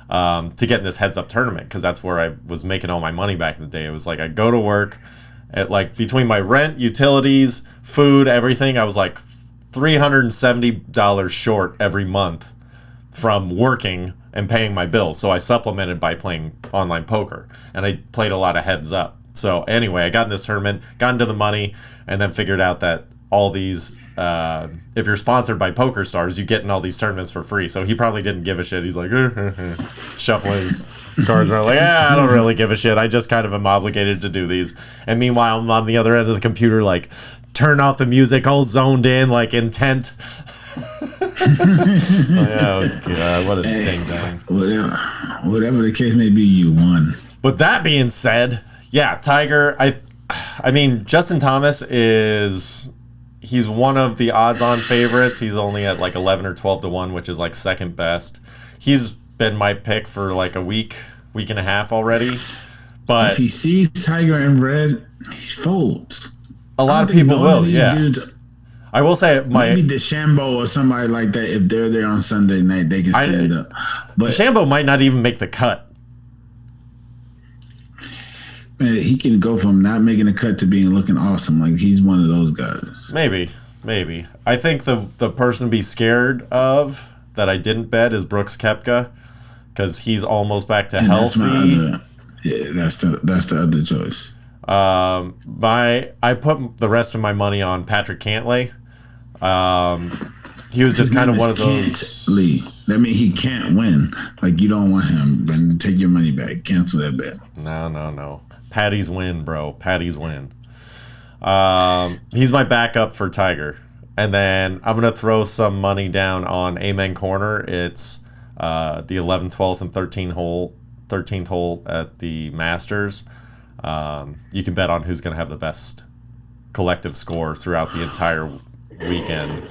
to get in this heads-up tournament, because that's where I was making all my money back in the day. It was like I go to work at like between my rent, utilities, food, everything, I was like $370 short every month from working and paying my bills. So I supplemented by playing online poker, and I played a lot of heads up So anyway, I got in this tournament, got into the money, and then figured out that all these, if you're sponsored by PokerStars, you get in all these tournaments for free. So he probably didn't give a shit. He's like, shuffling his cards around like, I don't really give a shit. I just kind of am obligated to do these. And meanwhile, I'm on the other end of the computer, like, turn off the music, all zoned in, like, intent. Oh, God, what a ding-dong. Whatever the case may be, you won. But that being said, yeah, Tiger, I mean, Justin Thomas he's one of the odds-on favorites. He's only at like 11 or 12 to 1, which is like second best. He's been my pick for like a week and a half already. But if he sees Tiger in red, he folds. A lot of people will, yeah. Dudes, I will say maybe DeChambeau or somebody like that, if they're there on Sunday night, they can stand up. But DeChambeau might not even make the cut. Man, he can go from not making a cut to being looking awesome. Like, he's one of those guys. Maybe. I think the person to be scared of that I didn't bet is Brooks Koepka, because he's almost back to healthy. That's the other choice. I put the rest of my money on Patrick Cantlay. He was just kind of one of those. Lee. That means he can't win. Like, you don't want him. Then take your money back. Cancel that bet. No. Patty's win, bro. Patty's win. He's my backup for Tiger. And then I'm going to throw some money down on Amen Corner. It's the 11th, 12th, and 13th hole at the Masters. You can bet on who's going to have the best collective score throughout the entire weekend.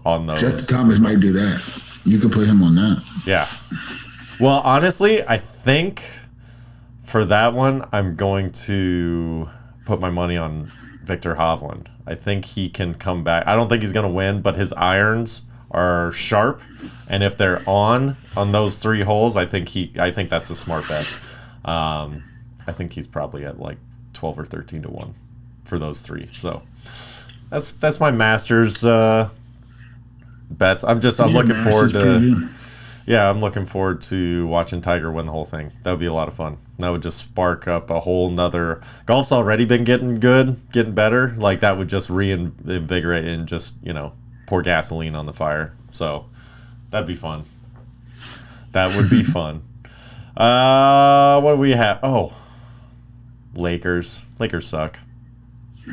On those. Justin Thomas might do that. You can put him on that. Yeah. Well, honestly, I think for that one, I'm going to put my money on Victor Hovland. I think he can come back. I don't think he's going to win, but his irons are sharp, and if they're on those 3 holes, I think that's a smart bet. I think he's probably at like 12 or 13 to 1 for those 3. So that's my Masters bets. I'm looking forward to. Yeah, I'm looking forward to watching Tiger win the whole thing. That would be a lot of fun. That would just spark up a whole nother. Golf's already been getting good, getting better. Like, that would just reinvigorate and just, pour gasoline on the fire. So that'd be fun. That would be fun. What do we have? Oh, Lakers. Lakers suck.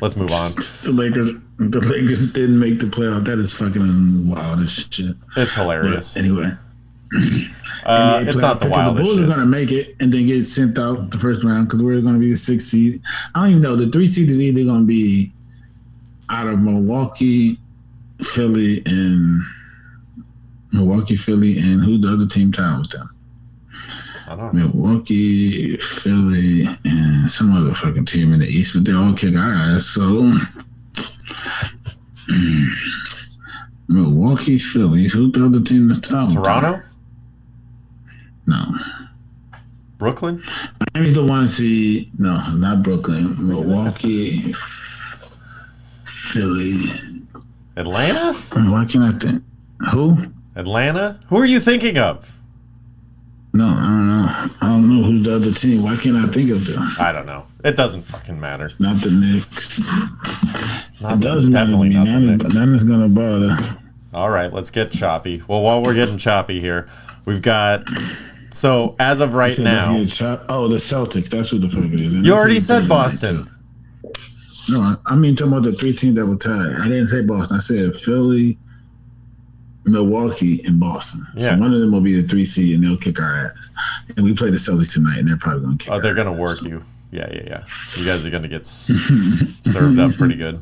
Let's move on. The Lakers didn't make the playoff. That is fucking wild as shit. It's hilarious. But anyway. It's not the wildest shit. The Bulls are going to make it and then get sent out the first round because we're going to be the 6th seed. I don't even know. The 3 seed is either going to be out of Milwaukee, Philly, and who's the other team tied with them? I don't know. Milwaukee, Philly, and some other fucking team in the East, but they all kick our ass. So, Milwaukee, Philly. Who's the other team that's top? Toronto? No. Brooklyn? Miami's the 1 seed. No, not Brooklyn. Milwaukee, Philly. Atlanta? Why can't I think? Who? Atlanta? Who are you thinking of? No, I don't know. I don't know who's the other team. Why can't I think of them? I don't know. It doesn't fucking matter. Not the Knicks. It doesn't definitely not the Knicks. None is gonna bother. All right, let's get choppy. Well, while we're getting choppy here, we've got. So as of right now, the Celtics. That's who the fuck it is. And you already said Boston. No, I mean talking about the 3 teams that were tied. I didn't say Boston. I said Philly, Milwaukee, and Boston. Yeah. So one of them will be the 3 seed, and they'll kick our ass. And we play the Celtics tonight, and they're probably going to kick. Oh, they're going to work you. Yeah. You guys are going to get served up pretty good.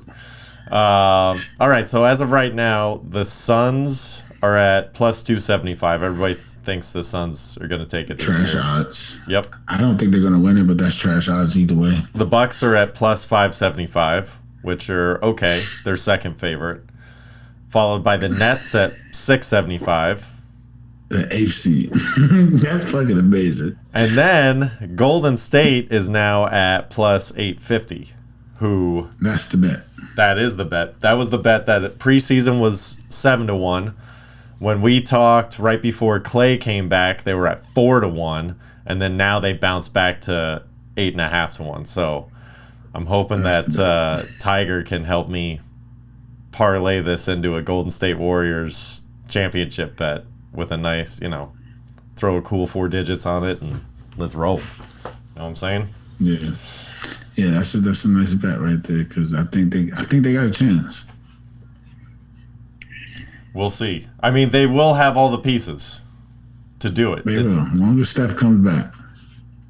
All right. So as of right now, the Suns are at plus 275. Everybody thinks the Suns are going to take it. Trash odds. Yep. I don't think they're going to win it, but that's trash odds either way. The Bucks are at plus 575, which are okay. They're second favorite. Followed by the Nets at 675. The 8th seed. That's fucking amazing. And then Golden State is now at plus 850. That's the bet. That is the bet. That was the bet that preseason was 7 to 1. When we talked right before Clay came back, they were at 4 to 1. And then now they bounced back to 8.5 to 1. So I'm hoping that Tiger can help me parlay this into a Golden State Warriors championship bet with a nice, throw a cool 4 digits on it and let's roll. You know what I'm saying? Yeah, that's a nice bet right there because I think they got a chance. We'll see. I mean, they will have all the pieces to do it. They will, as long as Steph comes back.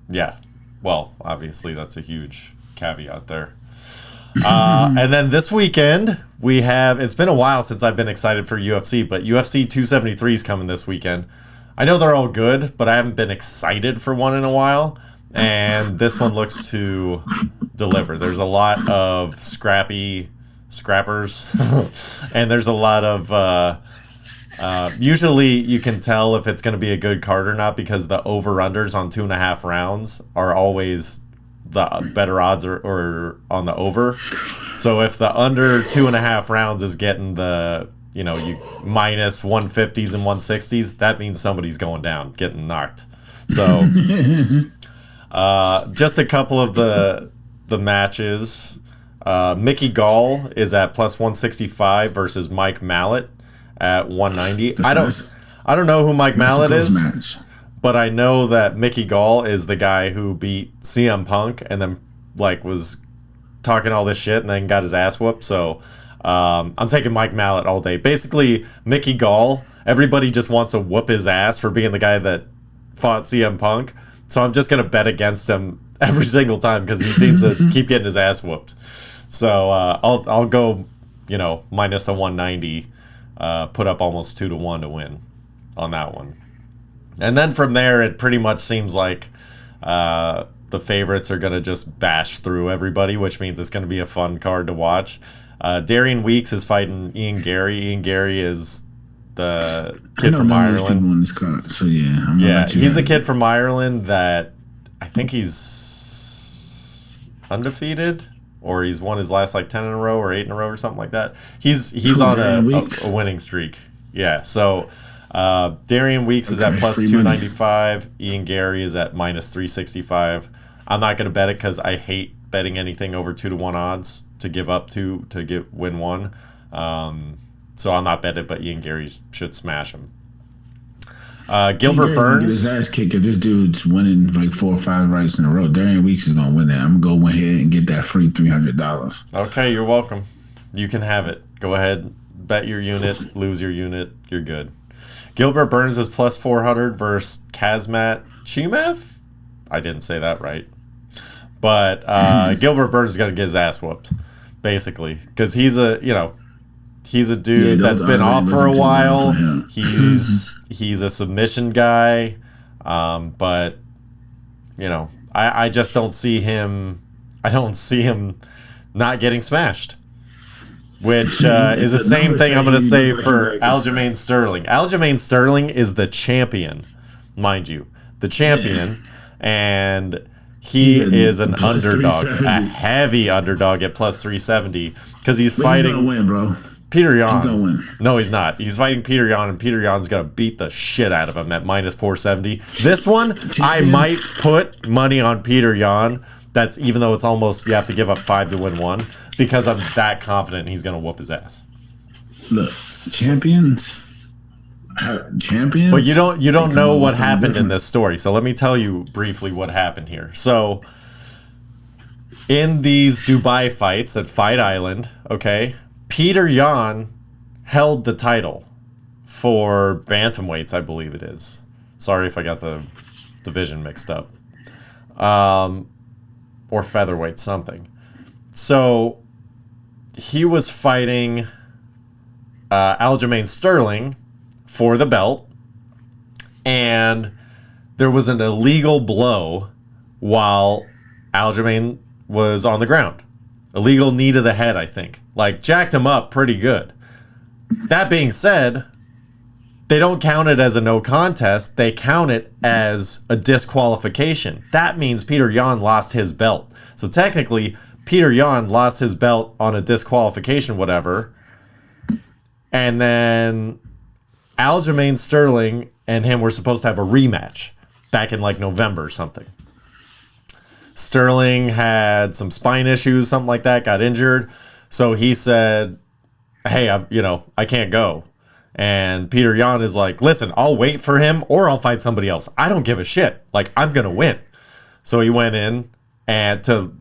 Yeah. Well, obviously, that's a huge caveat there. And then this weekend, we have... It's been a while since I've been excited for UFC, but UFC 273 is coming this weekend. I know they're all good, but I haven't been excited for one in a while. And this one looks to deliver. There's a lot of scrappers, and there's a lot of... usually you can tell if it's going to be a good card or not because the over-unders on 2.5 rounds are always the better odds or on the over. So if the under 2.5 rounds is getting the, you minus 150s and 160s, that means somebody's going down, getting knocked. So just a couple of the matches. Mickey Gall is at plus 165 versus Mike Mallet at 190. I don't know who Mike Mallet is, but I know that Mickey Gall is the guy who beat CM Punk and then was talking all this shit and then got his ass whooped. So I'm taking Mike Mallet all day. Basically, Mickey Gall, everybody just wants to whoop his ass for being the guy that fought CM Punk. So I'm just gonna bet against him every single time because he seems to keep getting his ass whooped. So I'll go, minus the 190. Put up almost 2 to 1 to win on that one. And then from there, it pretty much seems like the favorites are going to just bash through everybody, which means it's going to be a fun card to watch. Darian Weeks is fighting Ian Gary. Ian Gary is the kid from Ireland. On this card, so yeah, he's the kid from Ireland that I think he's undefeated. Or he's won his last 10 in a row or 8 in a row or something like that. He's on a winning streak. Yeah. So Darian Weeks is at plus 295. Ian Gary is at minus 365. I'm not going to bet it because I hate betting anything over 2 to 1 odds to give up to win one. So I'll not bet it, but Ian Gary should smash him. Gilbert Burns. His ass kick if this dude's winning 4 or 5 fights in a row. Darian Weeks is gonna win that. I'm gonna go ahead and get that free $300. Okay, you're welcome. You can have it. Go ahead, bet your unit, lose your unit. You're good. Gilbert Burns is plus 400 versus Kazmat Chimaev. I didn't say that right, but Gilbert Burns is gonna get his ass whooped, basically, because he's a dude that's been off for a while. He's a submission guy, but I just don't see him. I don't see him not getting smashed, which is the same thing I'm going to say for Aljamain Sterling. Aljamain Sterling is the champion, mind you, the champion, and he is an underdog, a heavy underdog at plus 370 because he's fighting. He's gonna win, bro. Peter Yan. He's gonna win. No, he's not. He's fighting Peter Yan, and Peter Yan's gonna beat the shit out of him at minus 470. This one, I might put money on Peter Yan. That's even though it's almost you have to give up 5 to win one because I'm that confident he's gonna whoop his ass. Look, champions. But you don't know what happened in this story. So let me tell you briefly what happened here. So in these Dubai fights at Fight Island, okay. Peter Yan held the title for bantamweights, I believe it is. Sorry if I got the division mixed up. Or featherweight, something. So he was fighting Aljamain Sterling for the belt, and there was an illegal blow while Aljamain was on the ground. Illegal knee to the head, I think. Jacked him up pretty good. That being said, they don't count it as a no contest. They count it as a disqualification. That means Peter Yan lost his belt. So technically, Peter Yan lost his belt on a disqualification, whatever. And then Aljamain Sterling and him were supposed to have a rematch back in November or something. Sterling had some spine issues, something like that, got injured. So he said, hey, I can't go. And Peter Yan is like, listen, I'll wait for him or I'll fight somebody else. I don't give a shit. Like, I'm going to win. So he went in and to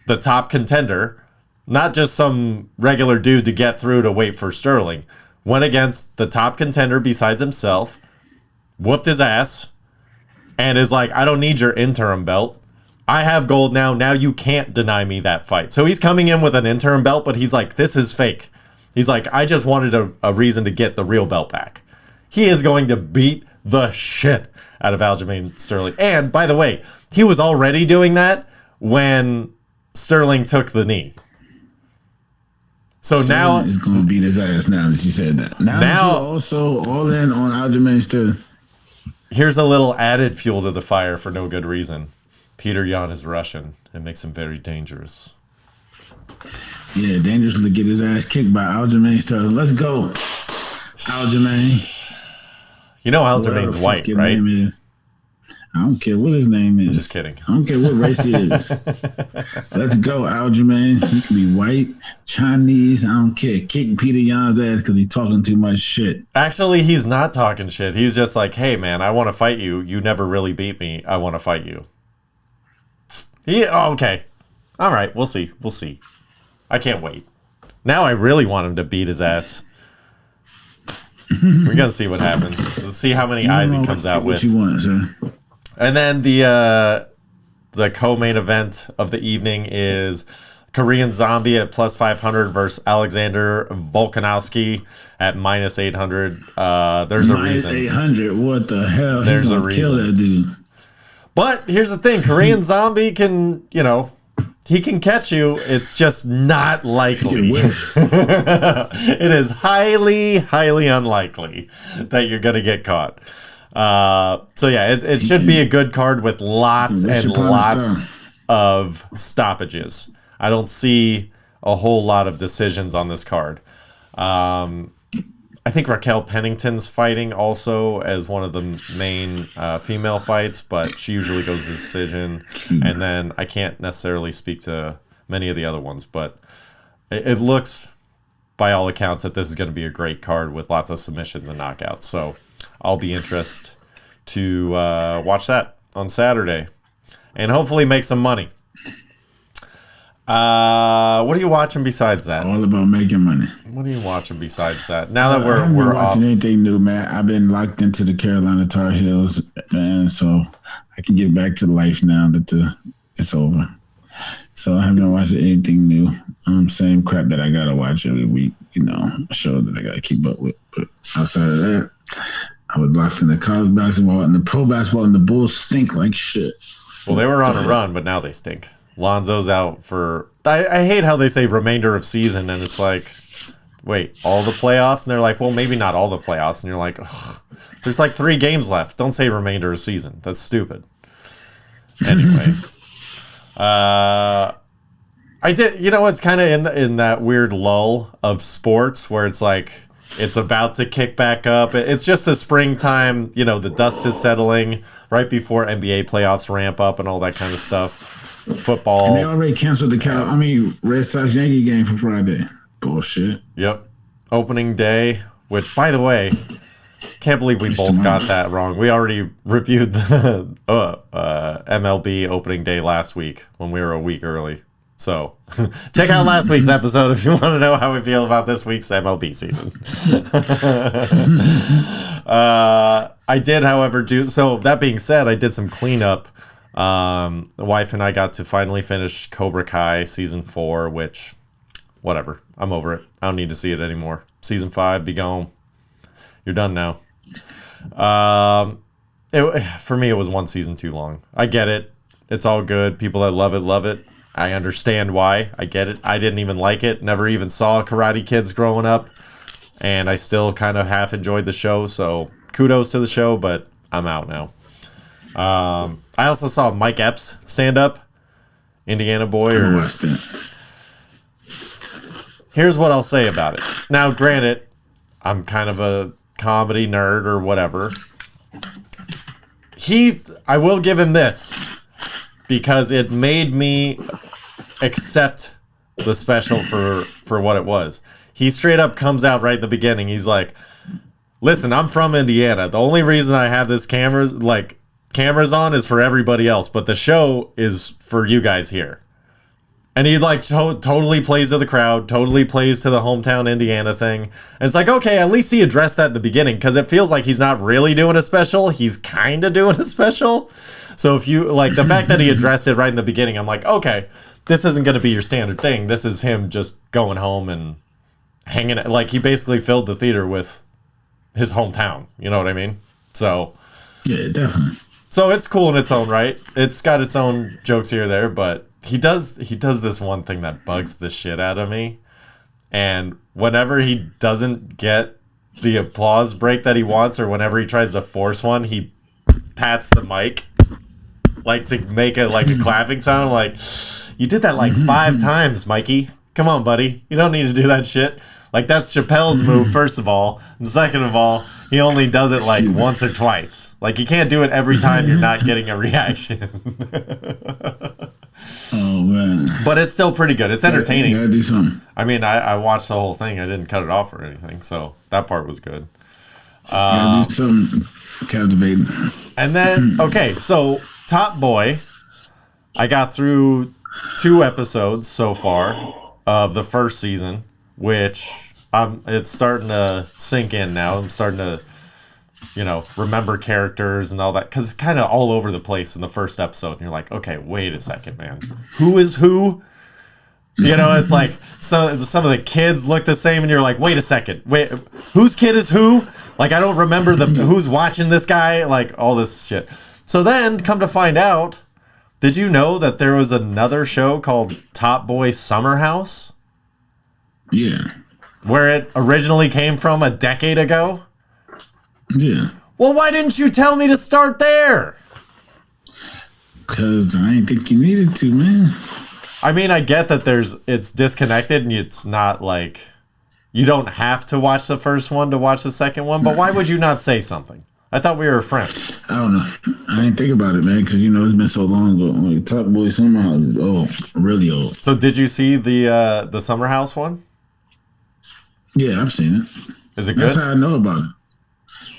the top contender, not just some regular dude to get through to wait for Sterling. Went against the top contender besides himself, whooped his ass, and is like, I don't need your interim belt. I have gold now. Now you can't deny me that fight. So he's coming in with an interim belt, but he's like, this is fake. He's like, I just wanted a reason to get the real belt back. He is going to beat the shit out of Aljamain Sterling. And, by the way, he was already doing that when Sterling took the knee. So now he's going to beat his ass now that you said that. Now you're also all in on Aljamain Sterling. Here's a little added fuel to the fire for no good reason. Peter Yan is Russian. It makes him very dangerous. Yeah, dangerous to get his ass kicked by Aljamain Sterling. Let's go, Aljamain. You know Aljamain's white, right? I don't care what his name is. Just kidding. I don't care what race he is. Let's go, Aljamain. He can be white, Chinese. I don't care. Kick Peter Yan's ass because he's talking too much shit. Actually, he's not talking shit. He's just like, hey, man, I want to fight you. You never really beat me. I want to fight you. Okay. All right. We'll see. We'll see. I can't wait. Now I really want him to beat his ass. We're going to see what happens. Let's see how many eyes he comes out with. What you want, sir? And then the co-main event of the evening is Korean Zombie at plus 500 versus Alexander Volkanovski at minus 800. There's a reason. Minus 800? What the hell? There's a reason. Kill that dude. But here's the thing. Korean Zombie can, he can catch you. It's just not likely. It is highly, highly unlikely that you're going to get caught. So yeah, it should be a good card with lots and lots of stoppages. I don't see a whole lot of decisions on this card. I think Raquel Pennington's fighting also as one of the main female fights, but she usually goes to decision. And then I can't necessarily speak to many of the other ones, but it looks, by all accounts, that this is going to be a great card with lots of submissions and knockouts. So I'll be interested to watch that on Saturday and hopefully make some money. What are you watching besides that? All about making money. What are you watching besides that? Now that I haven't we're been watching off. anything new, man. I've been locked into the Carolina Tar Heels, man. So I can get back to life now that it's over. So I haven't been watching anything new. Same crap that I gotta watch every week. A show that I gotta keep up with. But outside of that, I was locked in the college basketball and the pro basketball, and the Bulls stink like shit. Well, they were on a run, but now they stink. Lonzo's out for... I hate how they say remainder of season, and it's like, wait, all the playoffs? And they're like, well, maybe not all the playoffs. And you're like, ugh, there's like 3 games left. Don't say remainder of season. That's stupid. Anyway. I did... it's kind of in that weird lull of sports where it's like, it's about to kick back up. It's just the springtime, the dust is settling right before NBA playoffs ramp up and all that kind of stuff. Football. And they already canceled the Red Sox Yankee game for Friday. Bullshit. Yep. Opening day, which, by the way, can't believe we both got that wrong. We already reviewed the MLB opening day last week when we were a week early. So check out last week's episode if you want to know how we feel about this week's MLB season. I did, however, so that being said, I did some cleanup. The wife and I got to finally finish Cobra Kai season 4, which, whatever. I'm over it. I don't need to see it anymore. Season 5, be gone. You're done now. For me, it was one season too long. I get it. It's all good. People that love it. I understand why. I get it. I didn't even like it. Never even saw Karate Kids growing up. And I still kind of half enjoyed the show. So kudos to the show, but I'm out now. I also saw Mike Epps stand up. Indiana boy. Here's what I'll say about it. Now, granted, I'm kind of a comedy nerd or whatever. I will give him this. because it made me accept the special for what it was. He straight up comes out right at the beginning. He's like, listen, I'm from Indiana. The only reason I have this cameras on is for everybody else, but the show is for you guys here. And he like totally plays to the crowd, totally plays to the hometown Indiana thing. And it's like, okay, at least he addressed that in the beginning, because it feels like he's not really doing a special. He's kind of doing a special. So if you like the fact that he addressed it right in the beginning, I'm like, okay, this isn't going to be your standard thing. This is him just going home and hanging. Like he basically filled the theater with his hometown. You know what I mean? So yeah, definitely. So it's cool in its own right. It's got its own jokes here or there, but he does this one thing that bugs the shit out of me. And whenever he doesn't get the applause break that he wants, or whenever he tries to force one, he pats the mic like to make it like a clapping sound. Like, you did that like 5 times, Mikey. Come on, buddy. You don't need to do that shit. Like, that's Chappelle's move, first of all. And second of all, he only does it like once or twice. Like, you can't do it every time you're not getting a reaction. Oh, man. But it's still pretty good. It's entertaining. You gotta do something. I mean, I watched the whole thing. I didn't cut it off or anything. So that part was good. You gotta do something captivating. And then, okay, so Top Boy, I got through 2 episodes so far of the first season, which it's starting to sink in now. I'm starting to, remember characters and all that, because it's kind of all over the place in the first episode. And you're like, okay, wait a second, man. Who is who? It's like some of the kids look the same, and you're like, wait a second. Wait, whose kid is who? Like, I don't remember who's watching this guy, like all this shit. So then, come to find out, did you know that there was another show called Top Boy Summer House? Yeah. Where it originally came from a decade ago? Yeah. Well, why didn't you tell me to start there? Because I didn't think you needed to, man. I mean, I get that it's disconnected and it's not like you don't have to watch the first one to watch the second one, but why would you not say something? I thought we were friends. I don't know. I didn't think about it, man, because it's been so long ago. Like, Top Boy Summer House is old, really old. So did you see the Summer House one? Yeah, I've seen it. Is it good? That's how I know about it.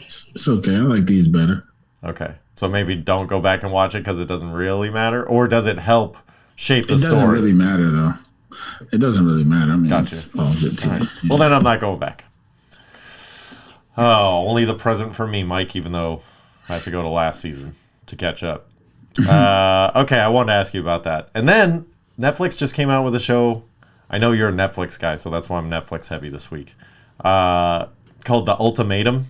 It's okay. I like these better. Okay. So maybe don't go back and watch it because it doesn't really matter? Or does it help shape the story? It doesn't really matter, though. It doesn't really matter. I mean, gotcha. It's all good too. Right. Well, then I'm not going back. Oh, only the present for me, Mike, even though I have to go to last season to catch up. Okay, I wanted to ask you about that. And then Netflix just came out with a show. I know you're a Netflix guy, so that's why I'm Netflix heavy this week. Called The Ultimatum.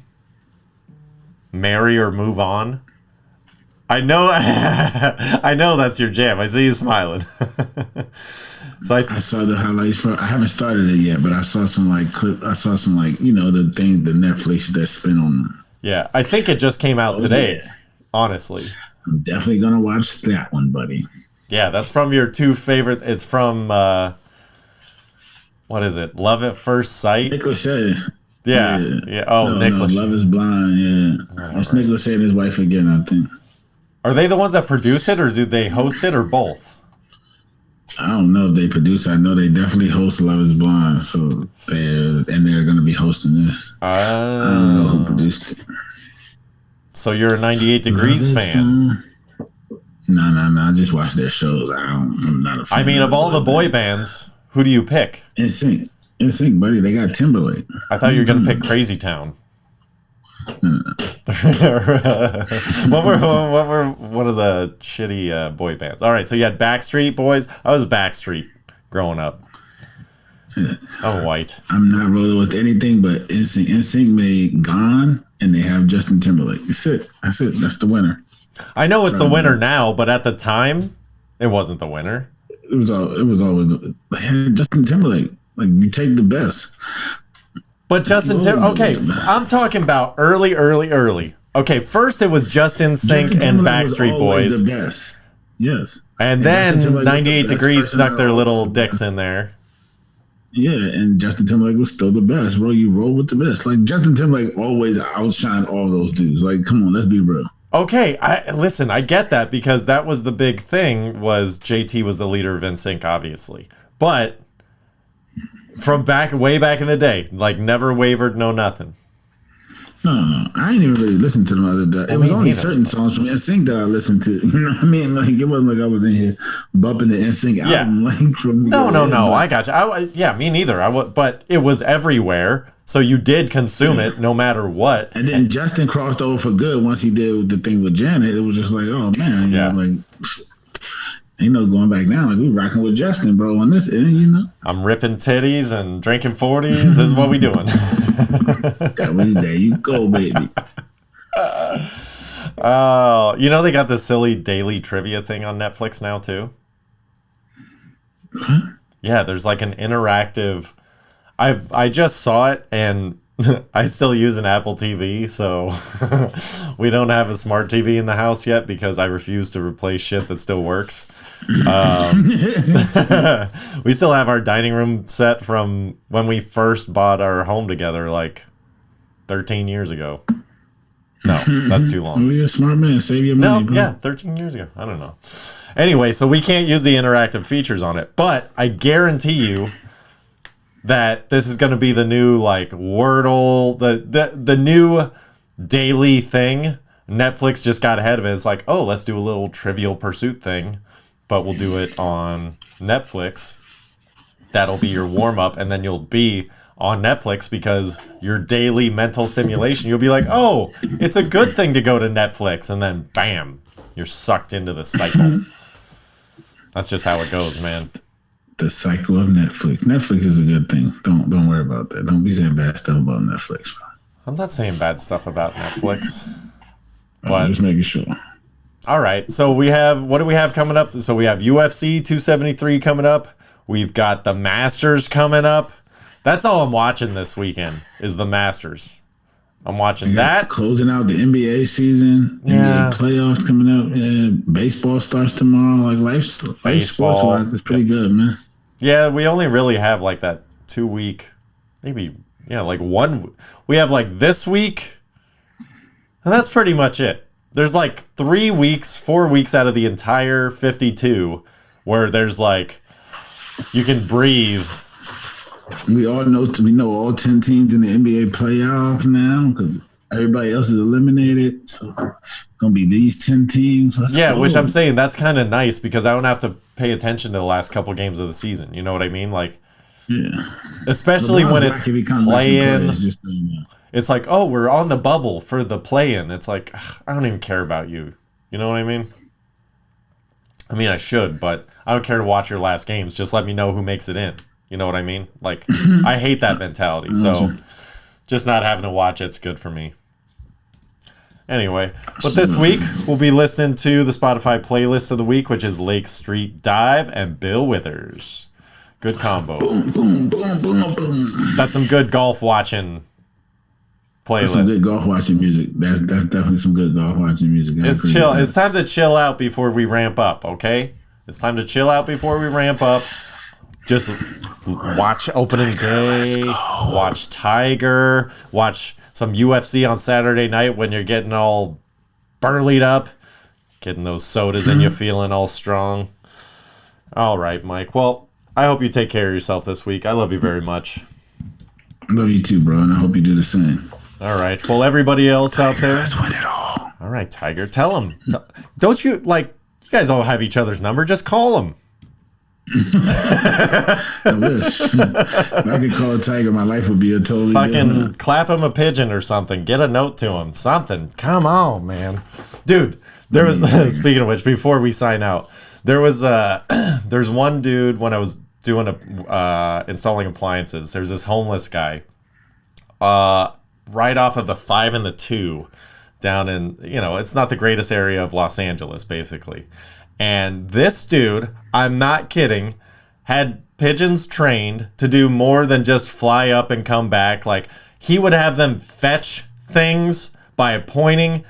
Marry or Move On. I know I know that's your jam. I see you smiling. So I saw the highlights for. I haven't started it yet, but I saw some clip. I saw some the thing, the Netflix that spin on. Yeah, I think it just came out today. Yeah. Honestly, I'm definitely gonna watch that one, buddy. Yeah, that's from your 2 favorite. It's from what is it? Love at First Sight. Nick Lachey. Yeah. Oh, Nick Lachey. Love Is Blind. Yeah, it's Nick Lachey and his wife again, I think. Are they the ones that produce it, or do they host it, or both? I don't know if they produce. I know they definitely host Love Is Blind, so they're going to be hosting this. I don't know who produced it. So you're a 98 Degrees fan? No. I just watch their shows. I'm not a fan. I mean, of all the boy bands, who do you pick? NSYNC, buddy. They got Timberlake. I thought you were going to pick Crazy Town. What were one of the shitty boy bands? All right, so you had Backstreet Boys. I was Backstreet growing up. I'm white. I'm not rolling with anything but NSYNC. NSYNC made Gone, and they have Justin Timberlake. That's it. That's the winner. I know it's the winner now, but at the time, it wasn't the winner. It was always they had Justin Timberlake. Like, you take the best. But Justin Timberlake, okay, I'm talking about early. Okay, first it was Justin NSYNC and Backstreet Boys. The best. Yes. And then 98 Degrees snuck their little dicks in there. Yeah, and Justin Timberlake was still the best, bro. You roll with the best. Like, Justin Timberlake always outshined all those dudes. Like, come on, let's be real. Okay, I get that because that was the big thing. Was JT was the leader of NSYNC, obviously, but from way back in the day, like never wavered, no nothing. No, I ain't even really listened to them other day. It was only certain songs from NSYNC that I listened to. You know what I mean? Like it wasn't like I was in here bumping the NSYNC album. Like from no. I got you. Yeah, me neither. But it was everywhere, so you did consume it no matter what. And then Justin crossed over for good once he did the thing with Janet. It was just like, oh man, you know, like. Ain't no going back now. Like we rocking with Justin, bro, on this end, you know. I'm ripping titties and drinking 40s. This is what we doing. There you go, baby. Oh, you know they got this silly daily trivia thing on Netflix now too. Huh? Yeah, there's like an interactive. I just saw it and I still use an Apple TV, so we don't have a smart TV in the house yet because I refuse to replace shit that still works. We still have our dining room set from when we first bought our home together, like 13 years ago. No, that's too long. Oh, you're a smart man. Save your money, bro. Yeah, 13 years ago. I don't know. Anyway, so we can't use the interactive features on it, but I guarantee you that this is going to be the new like Wordle, the new daily thing. Netflix just got ahead of it. It's like, oh, let's do a little Trivial Pursuit thing, but we'll do it on Netflix. That'll be your warm up, and then you'll be on Netflix because your daily mental stimulation. You'll be like, oh, it's a good thing to go to Netflix, and then bam, you're sucked into the cycle. That's just how it goes, man. The cycle of Netflix. Netflix is a good thing. Don't worry about that. Don't be saying bad stuff about Netflix. I'm not saying bad stuff about Netflix. I'm But just making sure. all right, so what do we have coming up? So we have UFC 273 coming up. We've got the Masters coming up. That's all I'm watching this weekend is the Masters. I'm watching that. Closing out the NBA season. Yeah. NBA playoffs coming up. Yeah. Baseball starts tomorrow. Like life sports wise is pretty good, man. Yeah, we only really have like that 2 week, maybe, yeah, like one. We have like this week, and that's pretty much it. There's like 4 weeks out of the entire 52 where there's like, you can breathe. We know all 10 teams in the NBA playoff now because everybody else is eliminated. So gonna be these 10 teams. Which I'm saying that's kind of nice because I don't have to pay attention to the last couple games of the season. You know what I mean? Like, yeah. Especially when it's play-in. It's like, oh, we're on the bubble for the play-in. It's like, I don't even care about you. You know what I mean? I mean, I should, but I don't care to watch your last games. Just let me know who makes it in. You know what I mean? Like, I hate that mentality. So just not having to watch it's good for me. Anyway, but this week we'll be listening to the Spotify playlist of the week, which is Lake Street Dive and Bill Withers. Good combo. Boom, boom, boom, boom, boom. That's some good golf watching playlist. That's some good golf watching music. That's definitely some good golf watching music. It's chill. It's time to chill out before we ramp up, okay? It's time to chill out before we ramp up. Just watch opening day, watch Tiger, watch some UFC on Saturday night when you're getting all burlied up, getting those sodas and you're feeling all strong. All right, Mike. Well, I hope you take care of yourself this week. I love you very much. I love you too, bro, and I hope you do the same. All right. Well, everybody else out there. Win it all. All right, Tiger. Tell him. Don't you, like, you guys all have each other's number. Just call him. I wish. If I could call a Tiger, my life would be a totally fucking clap him a pigeon or something. Get a note to him. Something. Come on, man. Dude, there was, speaking of which, before we sign out, there's one dude when I was doing installing appliances. There's this homeless guy right off of the 5 and the 2 down in, it's not the greatest area of Los Angeles, basically. And this dude, I'm not kidding, had pigeons trained to do more than just fly up and come back. Like, he would have them fetch things by pointing.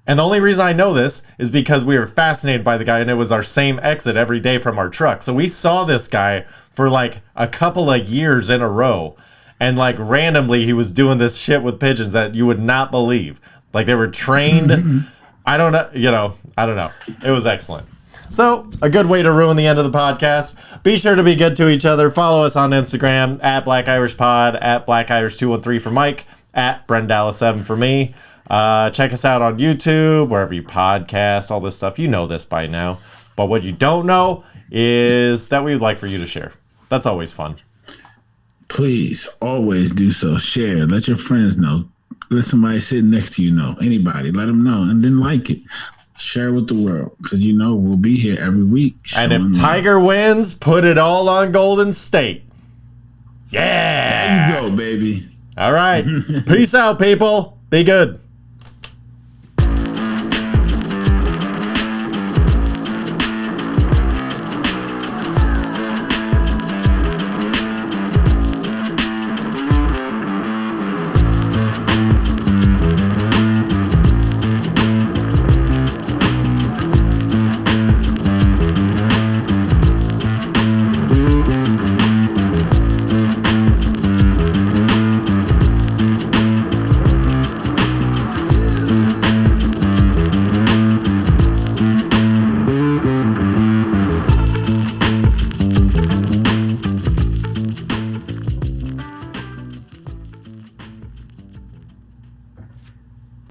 And the only reason I know this is because we were fascinated by the guy, and it was our same exit every day from our truck. So we saw this guy for like a couple of years in a row. And like randomly, he was doing this shit with pigeons that you would not believe. Like, they were trained I don't know. I don't know. It was excellent. So, a good way to ruin the end of the podcast. Be sure to be good to each other. Follow us on Instagram at Black Irish Pod, at Black Irish 213 for Mike, at Brendala7 for me. Check us out on YouTube, wherever you podcast, all this stuff. You know this by now. But what you don't know is that we would like for you to share. That's always fun. Please, always do so. Share. Let your friends know. Let somebody sitting next to you know. Anybody. Let them know. And then like it. Share with the world, because we'll be here every week. And if Tiger wins, put it all on Golden State. Yeah. There you go, baby. All right. Peace out, people. Be good.